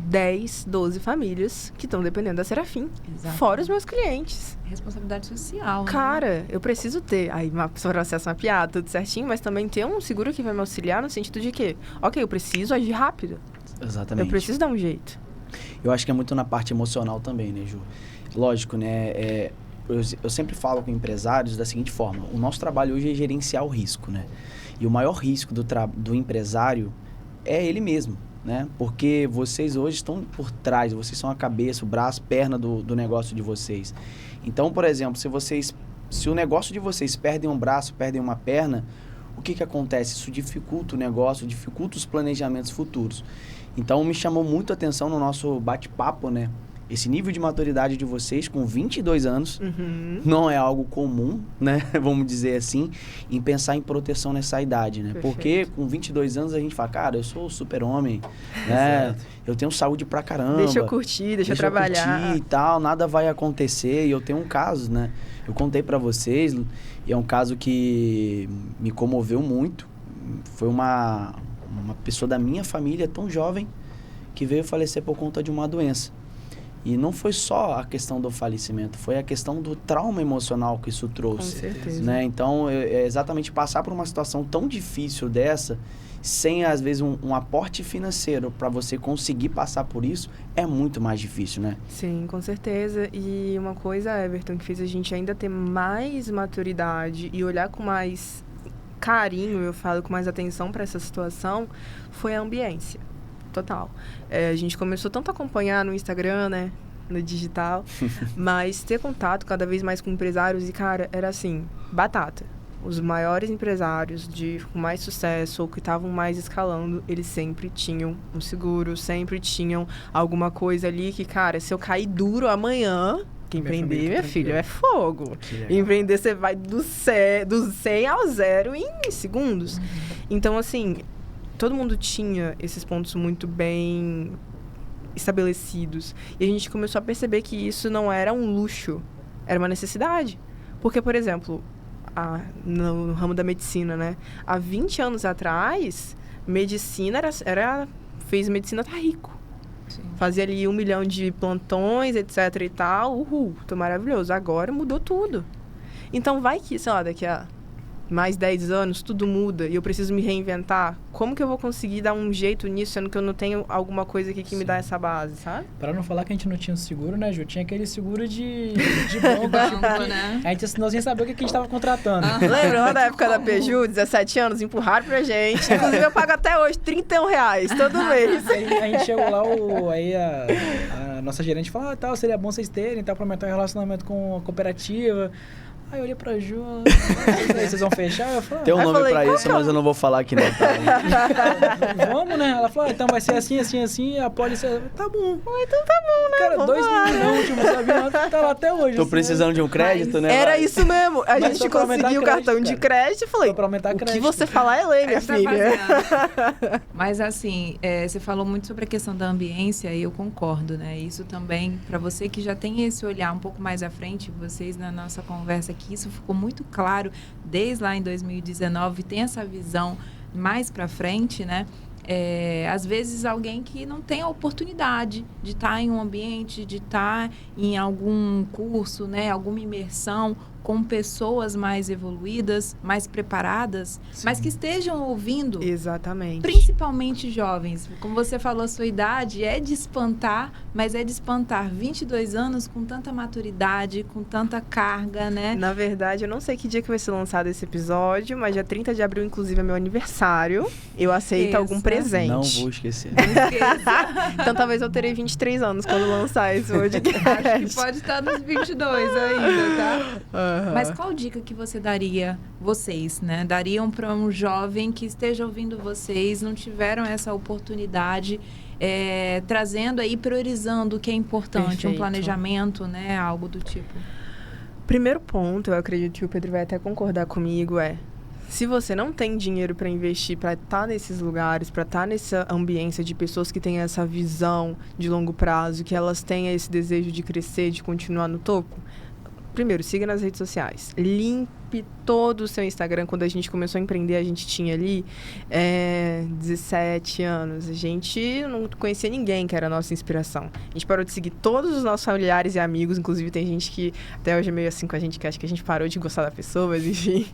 10, 12 famílias que estão dependendo da Serafim. Exato. Fora os meus clientes. Responsabilidade social, né? Cara, eu preciso ter aí uma processo mapeado, tudo certinho, mas também ter um seguro que vai me auxiliar no sentido de que, ok, eu preciso agir rápido. Exatamente. Eu preciso dar um jeito. Eu acho que é muito na parte emocional também, né, Ju? Lógico, né? Eu sempre falo com empresários da seguinte forma: o nosso trabalho hoje é gerenciar o risco, né? E o maior risco do empresário é ele mesmo, né? Porque vocês hoje estão por trás, vocês são a cabeça, o braço, perna do negócio de vocês. Então, por exemplo, se o negócio de vocês perdem um braço, perdem uma perna, o que acontece? Isso dificulta o negócio, dificulta os planejamentos futuros. Então, me chamou muito a atenção no nosso bate-papo, né? Esse nível de maturidade de vocês com 22 anos não é algo comum, né? Vamos dizer assim, em pensar em proteção nessa idade, né? Perfeito. Porque com 22 anos a gente fala, cara, eu sou super-homem, né? Eu tenho saúde pra caramba. Deixa eu curtir, deixa eu trabalhar. Curtir e tal, nada vai acontecer. E eu tenho um caso, né? Eu contei pra vocês, e é um caso que me comoveu muito. Foi uma pessoa da minha família, tão jovem, que veio falecer por conta de uma doença. E não foi só a questão do falecimento, foi a questão do trauma emocional que isso trouxe. Com certeza. Né? Então, é exatamente passar por uma situação tão difícil dessa, sem, às vezes, um aporte financeiro para você conseguir passar por isso, é muito mais difícil, né? Sim, com certeza. E uma coisa, Everton, que fez a gente ainda ter mais maturidade e olhar com mais carinho, eu falo, com mais atenção para essa situação, foi a ambiência. Total. A gente começou tanto a acompanhar no Instagram, né? No digital. Mas ter contato cada vez mais com empresários. E, cara, era assim, batata. Os maiores empresários com mais sucesso ou que estavam mais escalando, eles sempre tinham um seguro, sempre tinham alguma coisa ali que, cara, se eu cair duro amanhã... Que empreender, minha filha, é fogo. Empreender, você vai do 100 ao 0 em segundos. Então, assim... Todo mundo tinha esses pontos muito bem estabelecidos. E a gente começou a perceber que isso não era um luxo, era uma necessidade. Porque, por exemplo, no ramo da medicina, né? Há 20 anos atrás, medicina fez medicina tá rico. Sim. Fazia ali 1 milhão de plantões, etc e tal. Uhul, tô maravilhoso. Agora mudou tudo. Então vai que, sei lá, daqui a mais 10 anos, tudo muda e eu preciso me reinventar. Como que eu vou conseguir dar um jeito nisso, sendo que eu não tenho alguma coisa aqui que me dá essa base, sabe? Pra não falar que a gente não tinha seguro, né, Ju? Tinha aquele seguro de banco, né? A gente assinou sem saber o que a gente tava contratando. Lembra lá da época da Peju, 17 anos, empurraram pra gente. Inclusive eu pago até hoje R$31 todo mês. Aí a gente chegou lá, aí a nossa gerente falou, tal, seria bom vocês terem, tal, pra aumentar o relacionamento com a cooperativa. Aí eu olhei pra Ju, vocês vão fechar? Eu falei, Tem um nome pra isso, mas eu não vou falar aqui não, tá? vamos, né? Ela falou, então vai ser assim, assim, assim, a pólice... Tá bom. Então tá bom, né? Cara, Vamos 2 lá. milhões, tipo, sabia? Tá lá até hoje. Tô assim, precisando de um crédito, né? Era vai? isso mesmo. A Mas gente só pra aumentar conseguiu o crédito, cartão de cara. crédito e falei, Só pra aumentar o que crédito. você falar é lei, minha Essa filha. rapaziada. Mas assim, você falou muito sobre a questão da ambiência e eu concordo, né? Isso também, para você que já tem esse olhar um pouco mais à frente, vocês na nossa conversa aqui, isso ficou muito claro desde lá em 2019, tem essa visão mais para frente, né? Às vezes alguém que não tem a oportunidade de estar em um ambiente, de estar em algum curso, né? Alguma imersão com pessoas mais evoluídas, mais preparadas, Sim. mas que estejam ouvindo. Exatamente. Principalmente jovens. Como você falou, a sua idade é de espantar, mas é de espantar 22 anos com tanta maturidade, com tanta carga, né? Na verdade, eu não sei que dia que vai ser lançado esse episódio, mas dia 30 de abril, inclusive, é meu aniversário. Eu aceito algum presente. Não vou esquecer. Então talvez eu terei 23 anos quando lançar esse podcast. Acho que pode estar nos 22 ainda, tá? Aham. Mas qual dica que você daria, vocês, né? Dariam para um jovem que esteja ouvindo vocês, não tiveram essa oportunidade, trazendo aí, priorizando o que é importante, Perfeito. um planejamento, né? Algo do tipo. Primeiro ponto, eu acredito que o Pedro vai até concordar comigo, se você não tem dinheiro para investir, para estar nesses lugares, para estar nessa ambiência de pessoas que têm essa visão de longo prazo, que elas tenham esse desejo de crescer, de continuar no topo, primeiro, siga nas redes sociais. Limpe todo o seu Instagram. Quando a gente começou a empreender, a gente tinha ali 17 anos. A gente não conhecia ninguém que era a nossa inspiração. A gente parou de seguir todos os nossos familiares e amigos. Inclusive, tem gente que até hoje é meio assim com a gente, que acha que a gente parou de gostar da pessoa, mas enfim.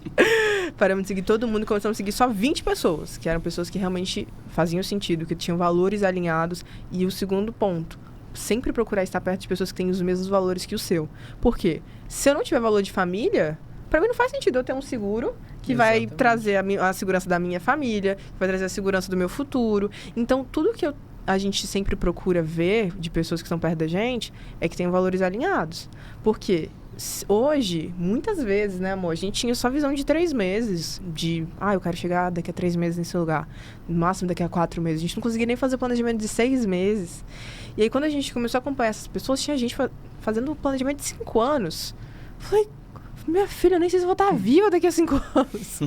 Paramos de seguir todo mundo e começamos a seguir só 20 pessoas, que eram pessoas que realmente faziam sentido, que tinham valores alinhados. E o segundo ponto, sempre procurar estar perto de pessoas que têm os mesmos valores que o seu. Por quê? Se eu não tiver valor de família, pra mim não faz sentido eu ter um seguro que vai trazer a segurança da minha família, que vai trazer a segurança do meu futuro. Então, tudo que a gente sempre procura ver de pessoas que estão perto da gente é que tem valores alinhados. Por quê? Hoje, muitas vezes, né, amor? A gente tinha só visão de 3 meses. Eu quero chegar daqui a 3 meses nesse lugar. No máximo daqui a 4 meses. A gente não conseguia nem fazer planejamento de 6 meses. E aí, quando a gente começou a acompanhar essas pessoas, tinha gente fazendo planejamento de 5 anos. Falei, minha filha, eu nem sei se eu vou estar viva daqui a 5 anos.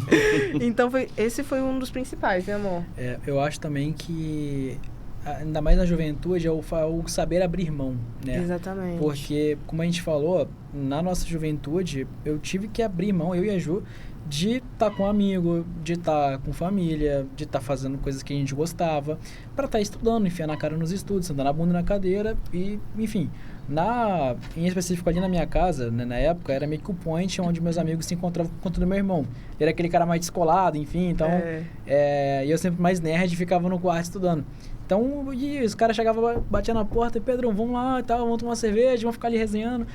Então, esse foi um dos principais, né, amor? Eu acho também que, ainda mais na juventude, é o saber abrir mão, né? Exatamente. Porque, como a gente falou, na nossa juventude, eu tive que abrir mão, eu e a Ju, de estar com um amigo, de estar com família, de estar fazendo coisas que a gente gostava, para estar estudando, enfiando a cara nos estudos, sentando a bunda na cadeira e, enfim. Em específico ali na minha casa, né, na época, era meio que o point onde meus amigos se encontravam com o conta do meu irmão. Ele era aquele cara mais descolado, enfim, então... E eu sempre mais nerd, ficava no quarto estudando. Então, os caras chegavam, batiam na porta, e Pedro, vamos lá e tal, vamos tomar uma cerveja, vamos ficar ali resenhando.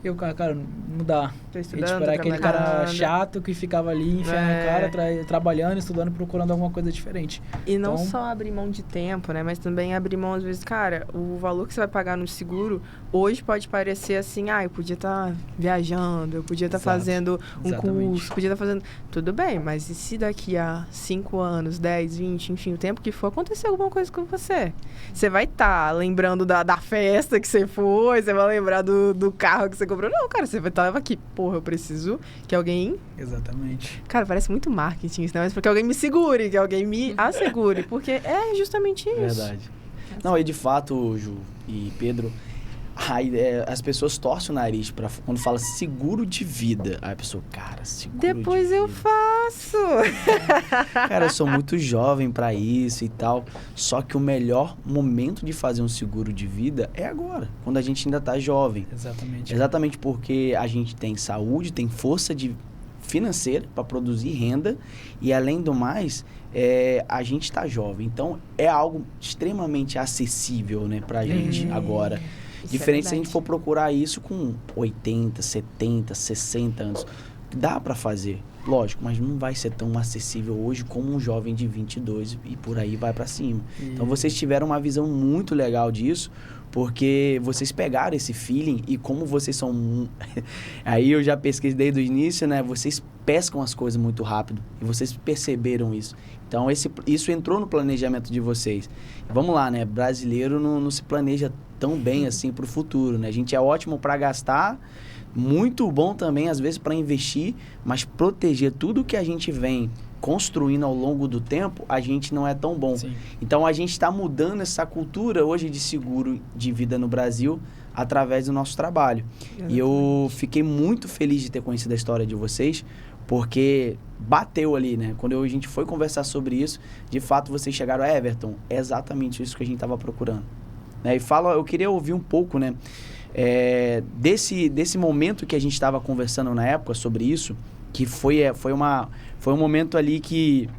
Eu, cara, não dá. Tô E, estudando, era aquele cara chato que ficava ali enfiando a cara, trabalhando, estudando, procurando alguma coisa diferente. E não Então, só abrir mão de tempo, né? Mas também abrir mão, às vezes, cara, o valor que você vai pagar no seguro, hoje pode parecer assim, eu podia estar viajando, eu podia estar fazendo um curso, podia estar fazendo... Tudo bem, mas e se daqui a 5 anos, 10, 20, enfim, o tempo que for, acontecer alguma coisa com você? Você vai estar lembrando da festa que você foi, você vai lembrar do carro que você comprou. Não, cara, você vai estar aqui, porra, eu preciso que alguém... Exatamente. Cara, parece muito marketing isso, né? Mas porque alguém me segure, que alguém me assegure, porque é justamente isso. Verdade. Não, e de fato, Ju e Pedro, Aí as pessoas torcem o nariz quando fala seguro de vida. Aí a pessoa, cara, seguro Depois de eu vida. faço. Cara, eu sou muito jovem pra isso e tal. Só que o melhor momento de fazer um seguro de vida é agora, quando a gente ainda tá jovem. Exatamente. Exatamente porque a gente tem saúde, tem força financeira para produzir renda e, além do mais, a gente está jovem. Então, é algo extremamente acessível, né, para a gente agora. Diferente se a gente for procurar isso com 80, 70, 60 anos. Dá para fazer, lógico, mas não vai ser tão acessível hoje como um jovem de 22 e por aí vai para cima. Então, vocês tiveram uma visão muito legal disso, porque vocês pegaram esse feeling e como vocês são... Aí eu já pesquisei desde o início, né? Vocês pescam as coisas muito rápido e vocês perceberam isso. Então, isso entrou no planejamento de vocês. Vamos lá, né? Brasileiro não se planeja tão bem assim para o futuro, né? A gente é ótimo para gastar, muito bom também, às vezes, para investir, mas proteger tudo que a gente vem construindo ao longo do tempo, a gente não é tão bom. Sim. Então, a gente está mudando essa cultura hoje de seguro de vida no Brasil através do nosso trabalho. E eu fiquei muito feliz de ter conhecido a história de vocês, porque bateu ali, né? Quando a gente foi conversar sobre isso, de fato, vocês chegaram, Everton, é exatamente isso que a gente estava procurando. Né? E eu queria ouvir um pouco, né? Desse momento que a gente estava conversando na época sobre isso, que foi um momento ali que...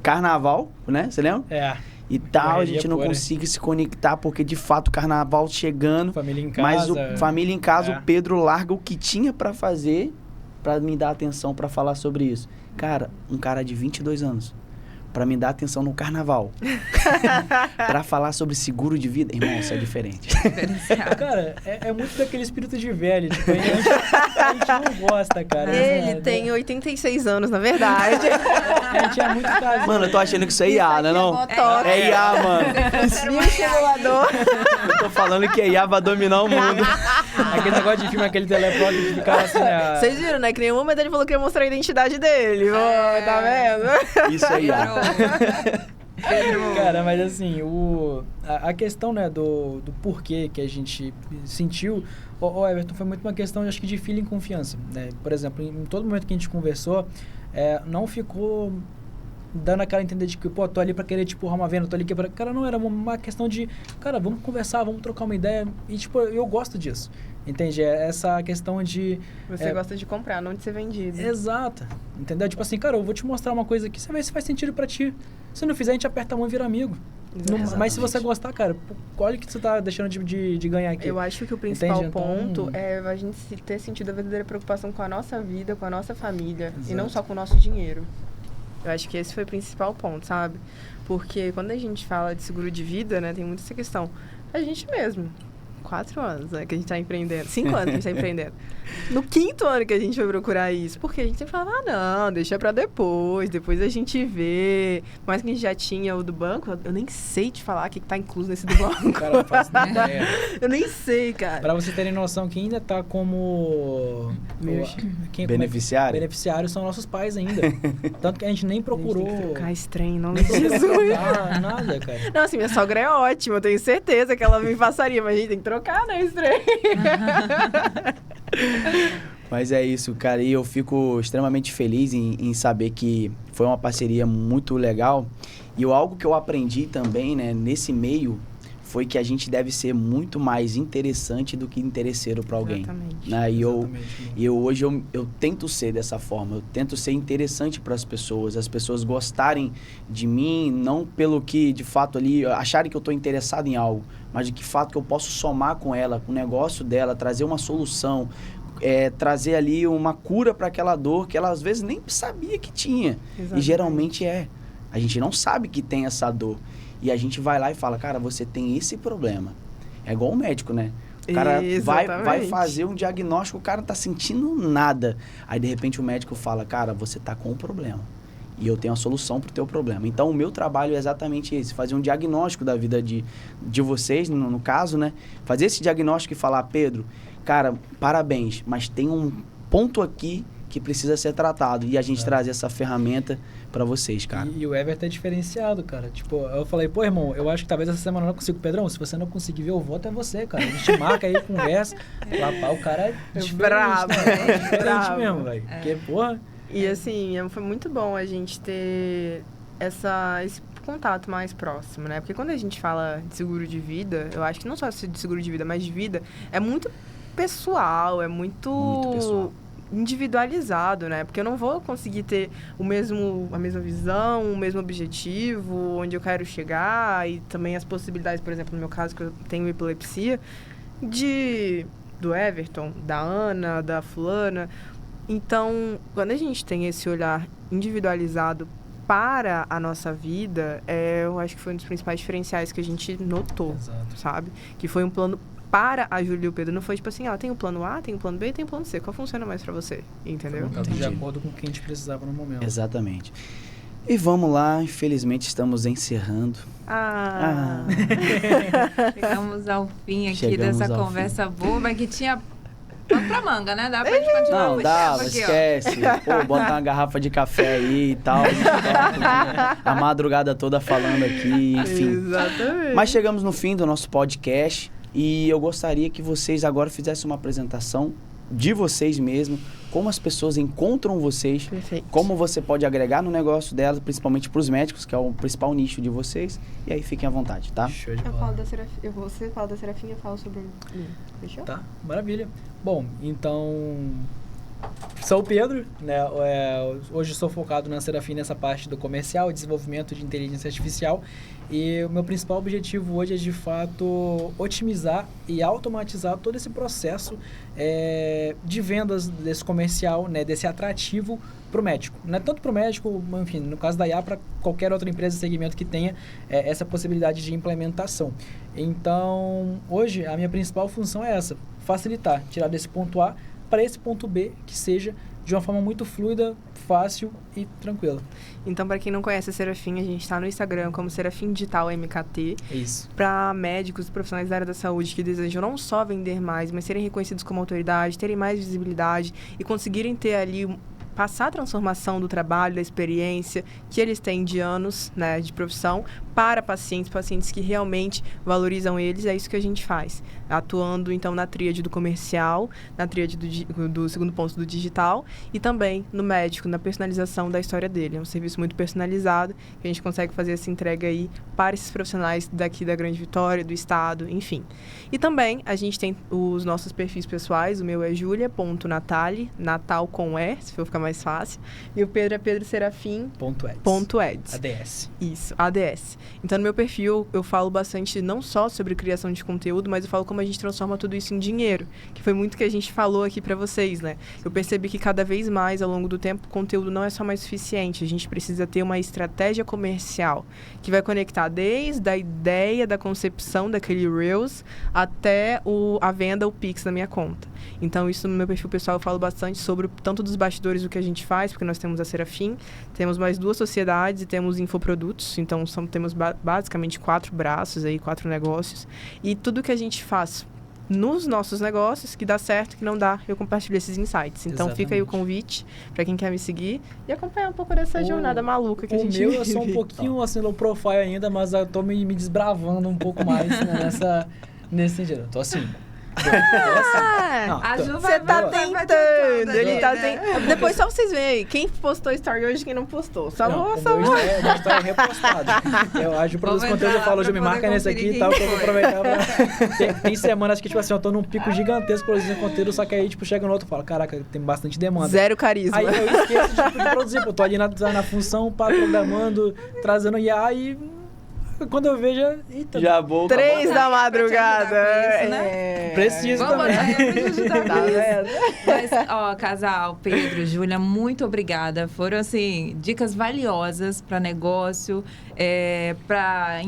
Carnaval, né? Você lembra? E tal, a gente não conseguia se conectar, porque de fato o carnaval chegando. Família em casa. Mas família em casa, o Pedro larga o que tinha pra fazer pra me dar atenção pra falar sobre isso. Cara, um cara de 22 anos, pra me dar atenção no carnaval, pra falar sobre seguro de vida, irmão, isso é diferente. Cara, é muito daquele espírito de velho, tipo, a gente não gosta, cara. Ele tem 86 anos, na verdade. A gente é muito casado. Mano, eu tô achando que isso é IA, né não? É IA, mano. Viu o simulador? Eu tô falando que a IA vai dominar o mundo. Aquele negócio de filme, aquele teleprompter que ficava assim, né? Vocês viram, né? Que nenhum momento ele falou que ia mostrar a identidade dele. Tá vendo? Isso é IA. Cara, mas assim, a questão, né, do porquê que a gente sentiu, Everton, foi muito uma questão, acho que, de feeling e confiança, né? Por exemplo, em todo momento que a gente conversou, não ficou dando aquela entender de que, pô, tô ali pra querer te empurrar uma venda, tô ali que... Cara, não, era uma questão de, cara, vamos conversar, vamos trocar uma ideia, e, tipo, eu gosto disso, entende? Essa questão de... Você gosta de comprar, não de ser vendido. Exato, entendeu? Tipo assim, cara, eu vou te mostrar uma coisa aqui, você vê se faz sentido pra ti. Se não fizer, a gente aperta a mão e vira amigo. Mas se você gostar, cara, olha o que você tá deixando de ganhar aqui. Eu acho que o principal ponto é a gente ter sentido a verdadeira preocupação com a nossa vida, com a nossa família, Exato. E não só com o nosso dinheiro. Eu acho que esse foi o principal ponto, sabe? Porque quando a gente fala de seguro de vida, né, tem muito essa questão. A gente mesmo, 4 anos, né, que a gente tá empreendendo. 5 anos que a gente tá empreendendo. No 5º ano que a gente foi procurar isso. Porque a gente sempre falava, não, deixa pra depois a gente vê. Mas que a gente já tinha o do banco, eu nem sei te falar o que tá incluso nesse do banco. Cara, não faço nem ideia. Eu nem sei, cara. Pra vocês terem noção, quem ainda tá como... Beneficiário? Beneficiários são nossos pais ainda. Tanto que a gente nem procurou... A gente tem que trocar esse trem, não Nem Jesus. trocar nada, cara. Não, assim, minha sogra é ótima, eu tenho certeza que ela me passaria, mas a gente tem que trocar, né, esse trem. Mas é isso, cara, e eu fico extremamente feliz em saber que foi uma parceria muito legal. E algo que eu aprendi também, né, nesse meio, foi que a gente deve ser muito mais interessante do que interesseiro para alguém. Exatamente. Né? E hoje eu tento ser dessa forma, eu tento ser interessante para as pessoas gostarem de mim, não pelo que de fato ali, acharem que eu estou interessado em algo, mas de que fato que eu posso somar com ela, com o negócio dela, trazer uma solução, trazer ali uma cura para aquela dor que ela às vezes nem sabia que tinha. Exatamente. E geralmente a gente não sabe que tem essa dor. E a gente vai lá e fala, cara, você tem esse problema. É igual o médico, né? O cara vai fazer um diagnóstico, o cara não tá sentindo nada. Aí, de repente, o médico fala, cara, você tá com um problema. E eu tenho a solução pro teu problema. Então, o meu trabalho é exatamente esse. Fazer um diagnóstico da vida de vocês, no caso, né? Fazer esse diagnóstico e falar, Pedro, cara, parabéns, mas tem um ponto aqui que precisa ser tratado. E a gente trazer essa ferramenta pra vocês, cara. E o Everton é diferenciado, cara. Tipo, eu falei, pô, irmão, eu acho que talvez essa semana eu não consigo. Pedrão, se você não conseguir ver, eu voto é você, cara. A gente marca aí, conversa. Lá, o cara é diferente, Bravo, né? É diferente bravo. mesmo, velho. Porque, porra... E assim, foi muito bom a gente ter esse contato mais próximo, né? Porque quando a gente fala de seguro de vida, eu acho que não só de seguro de vida, mas de vida, é muito pessoal, é Muito pessoal. individualizado, né? Porque eu não vou conseguir ter a mesma visão, o mesmo objetivo, onde eu quero chegar e também as possibilidades, por exemplo, no meu caso, que eu tenho epilepsia, do Everton, da Ana, da fulana. Então, quando a gente tem esse olhar individualizado para a nossa vida, eu acho que foi um dos principais diferenciais que a gente notou, Exato. sabe? Que foi um plano para a Júlia e o Pedro. Não foi tipo assim, tem o plano A, tem o plano B e tem o plano C. Qual funciona mais para você? Entendeu? Foi de Entendi. acordo com o que a gente precisava no momento. Exatamente. E vamos lá, infelizmente estamos encerrando. Chegamos ao fim aqui Chegamos dessa ao conversa boa, mas que tinha pano pra manga, né? Dá pra gente continuar Não, muito dá, tempo aqui, ó. esquece. Pô, botar uma garrafa de café aí e tal. A gente tá a madrugada toda falando aqui, enfim. Exatamente. Mas chegamos no fim do nosso podcast e eu gostaria que vocês agora fizessem uma apresentação de vocês mesmo, como as pessoas encontram vocês, Perfeito. como você pode agregar no negócio delas, principalmente para os médicos, que é o principal nicho de vocês. E aí fiquem à vontade, tá? Show de Eu bola. falo da Serafim, você fala da Serafim e eu falo sobre mim. Fechou? Tá, maravilha. Bom, então... Sou o Pedro, né? Hoje sou focado na Serafim nessa parte do comercial, desenvolvimento de inteligência artificial. E o meu principal objetivo hoje é, de fato, otimizar e automatizar todo esse processo de vendas desse comercial, né? Desse atrativo para o médico. Não é tanto para o médico, enfim, no caso da IA, para qualquer outra empresa de segmento que tenha essa possibilidade de implementação. Então, hoje, a minha principal função é essa, facilitar, tirar desse ponto A para esse ponto B, que seja de uma forma muito fluida, fácil e tranquila. Então, para quem não conhece a Serafim, a gente está no Instagram como Serafim Digital MKT. É isso. Para médicos e profissionais da área da saúde que desejam não só vender mais, mas serem reconhecidos como autoridade, terem mais visibilidade e conseguirem ter ali passar a transformação do trabalho, da experiência que eles têm de anos, né, de profissão para pacientes que realmente valorizam eles. É isso que a gente faz, atuando então na tríade do comercial, na tríade do segundo ponto do digital e também no médico, na personalização da história dele. É um serviço muito personalizado que a gente consegue fazer essa entrega aí para esses profissionais daqui da Grande Vitória, do estado, enfim. E também a gente tem os nossos perfis pessoais. O meu é julia.natali, Natal com E, se for ficar mais fácil. E o Pedro é Pedro Serafim. .eds. ADS. Isso, ADS. Então, no meu perfil, eu falo bastante não só sobre criação de conteúdo, mas eu falo como a gente transforma tudo isso em dinheiro, que foi muito que a gente falou aqui pra vocês, né? Eu percebi que cada vez mais, ao longo do tempo, o conteúdo não é só mais suficiente. A gente precisa ter uma estratégia comercial que vai conectar desde a ideia da concepção daquele Reels até a venda, o Pix da minha conta. Então, isso no meu perfil pessoal eu falo bastante sobre tanto dos bastidores do que a gente faz, porque nós temos a Serafim, temos mais 2 sociedades e temos infoprodutos. Então, temos basicamente 4 braços aí, 4 negócios. E tudo que a gente faz nos nossos negócios, que dá certo, que não dá, eu compartilho esses insights. Então, fica aí o convite para quem quer me seguir e acompanhar um pouco dessa jornada maluca que a gente vive. O meu, eu sou um pouquinho assim, low profile ainda, mas eu tô me desbravando um pouco mais, né, nesse sentido. Eu tô assim... A Ju Você tá vai tentando, ele tá né? tentando. Depois só vocês veem quem postou story hoje e quem não postou. Só vou. O meu story é repostado. Eu acho que produz conteúdo, eu falo, Ju, me marca nesse aqui e tal, que eu vou aproveitar pra... Tem semanas que, tipo assim, eu tô num pico gigantesco produzindo conteúdo, só que aí, tipo, chega no outro e falo, caraca, tem bastante demanda. Zero carisma. Aí eu esqueço de produzir, eu tô ali na função, programando, trazendo IA e... Quando eu vejo, eita, Já vou. 3 da madrugada. Isso, né? Preciso Vamos também. Tá vendo? Mas, ó, casal, Pedro, Júlia, muito obrigada. Foram, assim, dicas valiosas para negócio, para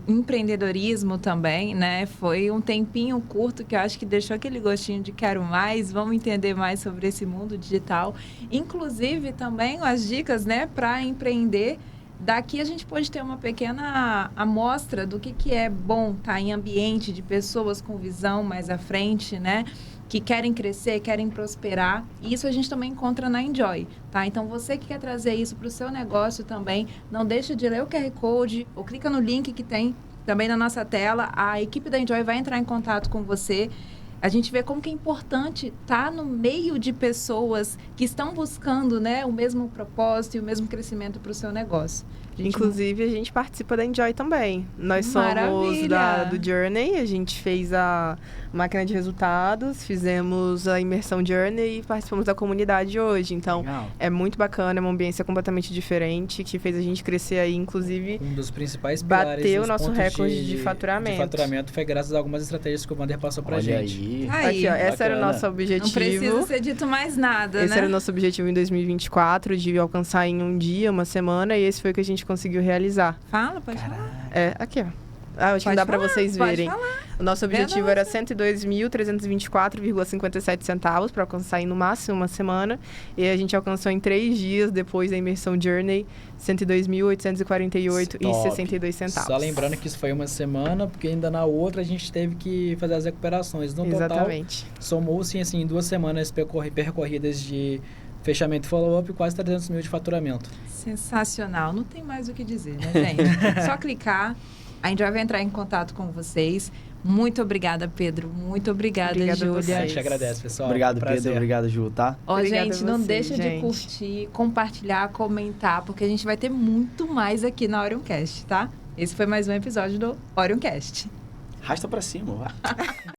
empreendedorismo também, né? Foi um tempinho curto que eu acho que deixou aquele gostinho de quero mais, vamos entender mais sobre esse mundo digital. Inclusive, também as dicas, né, para empreender. Daqui a gente pode ter uma pequena amostra do que é bom estar em ambiente de pessoas com visão mais à frente, né? que querem crescer, querem prosperar. E isso a gente também encontra na Enjoy, tá? Então, você que quer trazer isso para o seu negócio também, não deixa de ler o QR Code ou clica no link que tem também na nossa tela. A equipe da Enjoy vai entrar em contato com você. A gente vê como que é importante estar no meio de pessoas que estão buscando, né, o mesmo propósito e o mesmo crescimento para o seu negócio. Inclusive, a gente participa da Enjoy também. Nós somos do Journey, a gente fez a máquina de resultados, fizemos a imersão Journey e participamos da comunidade hoje. Então, legal. É muito bacana, é uma ambiência completamente diferente, que fez a gente crescer aí, inclusive... Um dos principais pilares, bateu o nosso recorde de faturamento. De faturamento foi graças a algumas estratégias que o Vander passou pra gente. Aqui, ó, esse era o nosso objetivo. Não precisa ser dito mais nada, Esse era o nosso objetivo em 2024, de alcançar em um dia, uma semana, e esse foi o que a gente conseguiu realizar. Fala, pode falar. Aqui, ó. Acho que dá para vocês verem. O nosso objetivo era 102.324,57 centavos para alcançar em no máximo uma semana. E a gente alcançou em 3 dias depois da imersão Journey, 102.848,62 centavos. Só lembrando que isso foi uma semana, porque ainda na outra a gente teve que fazer as recuperações. No Exatamente. Total, somou-se assim, em 2 semanas percorridas de fechamento follow-up e quase 300 mil de faturamento. Sensacional. Não tem mais o que dizer, né, gente? Só clicar. A Enjoy vai entrar em contato com vocês. Muito obrigada, Pedro. Muito obrigada, Júlia. A gente agradece, pessoal. Obrigado, Pedro. Obrigado, Ju, tá? Gente, não deixa de curtir, compartilhar, comentar, porque a gente vai ter muito mais aqui na Orioncast, tá? Esse foi mais um episódio do Orioncast. Arrasta pra cima, vai.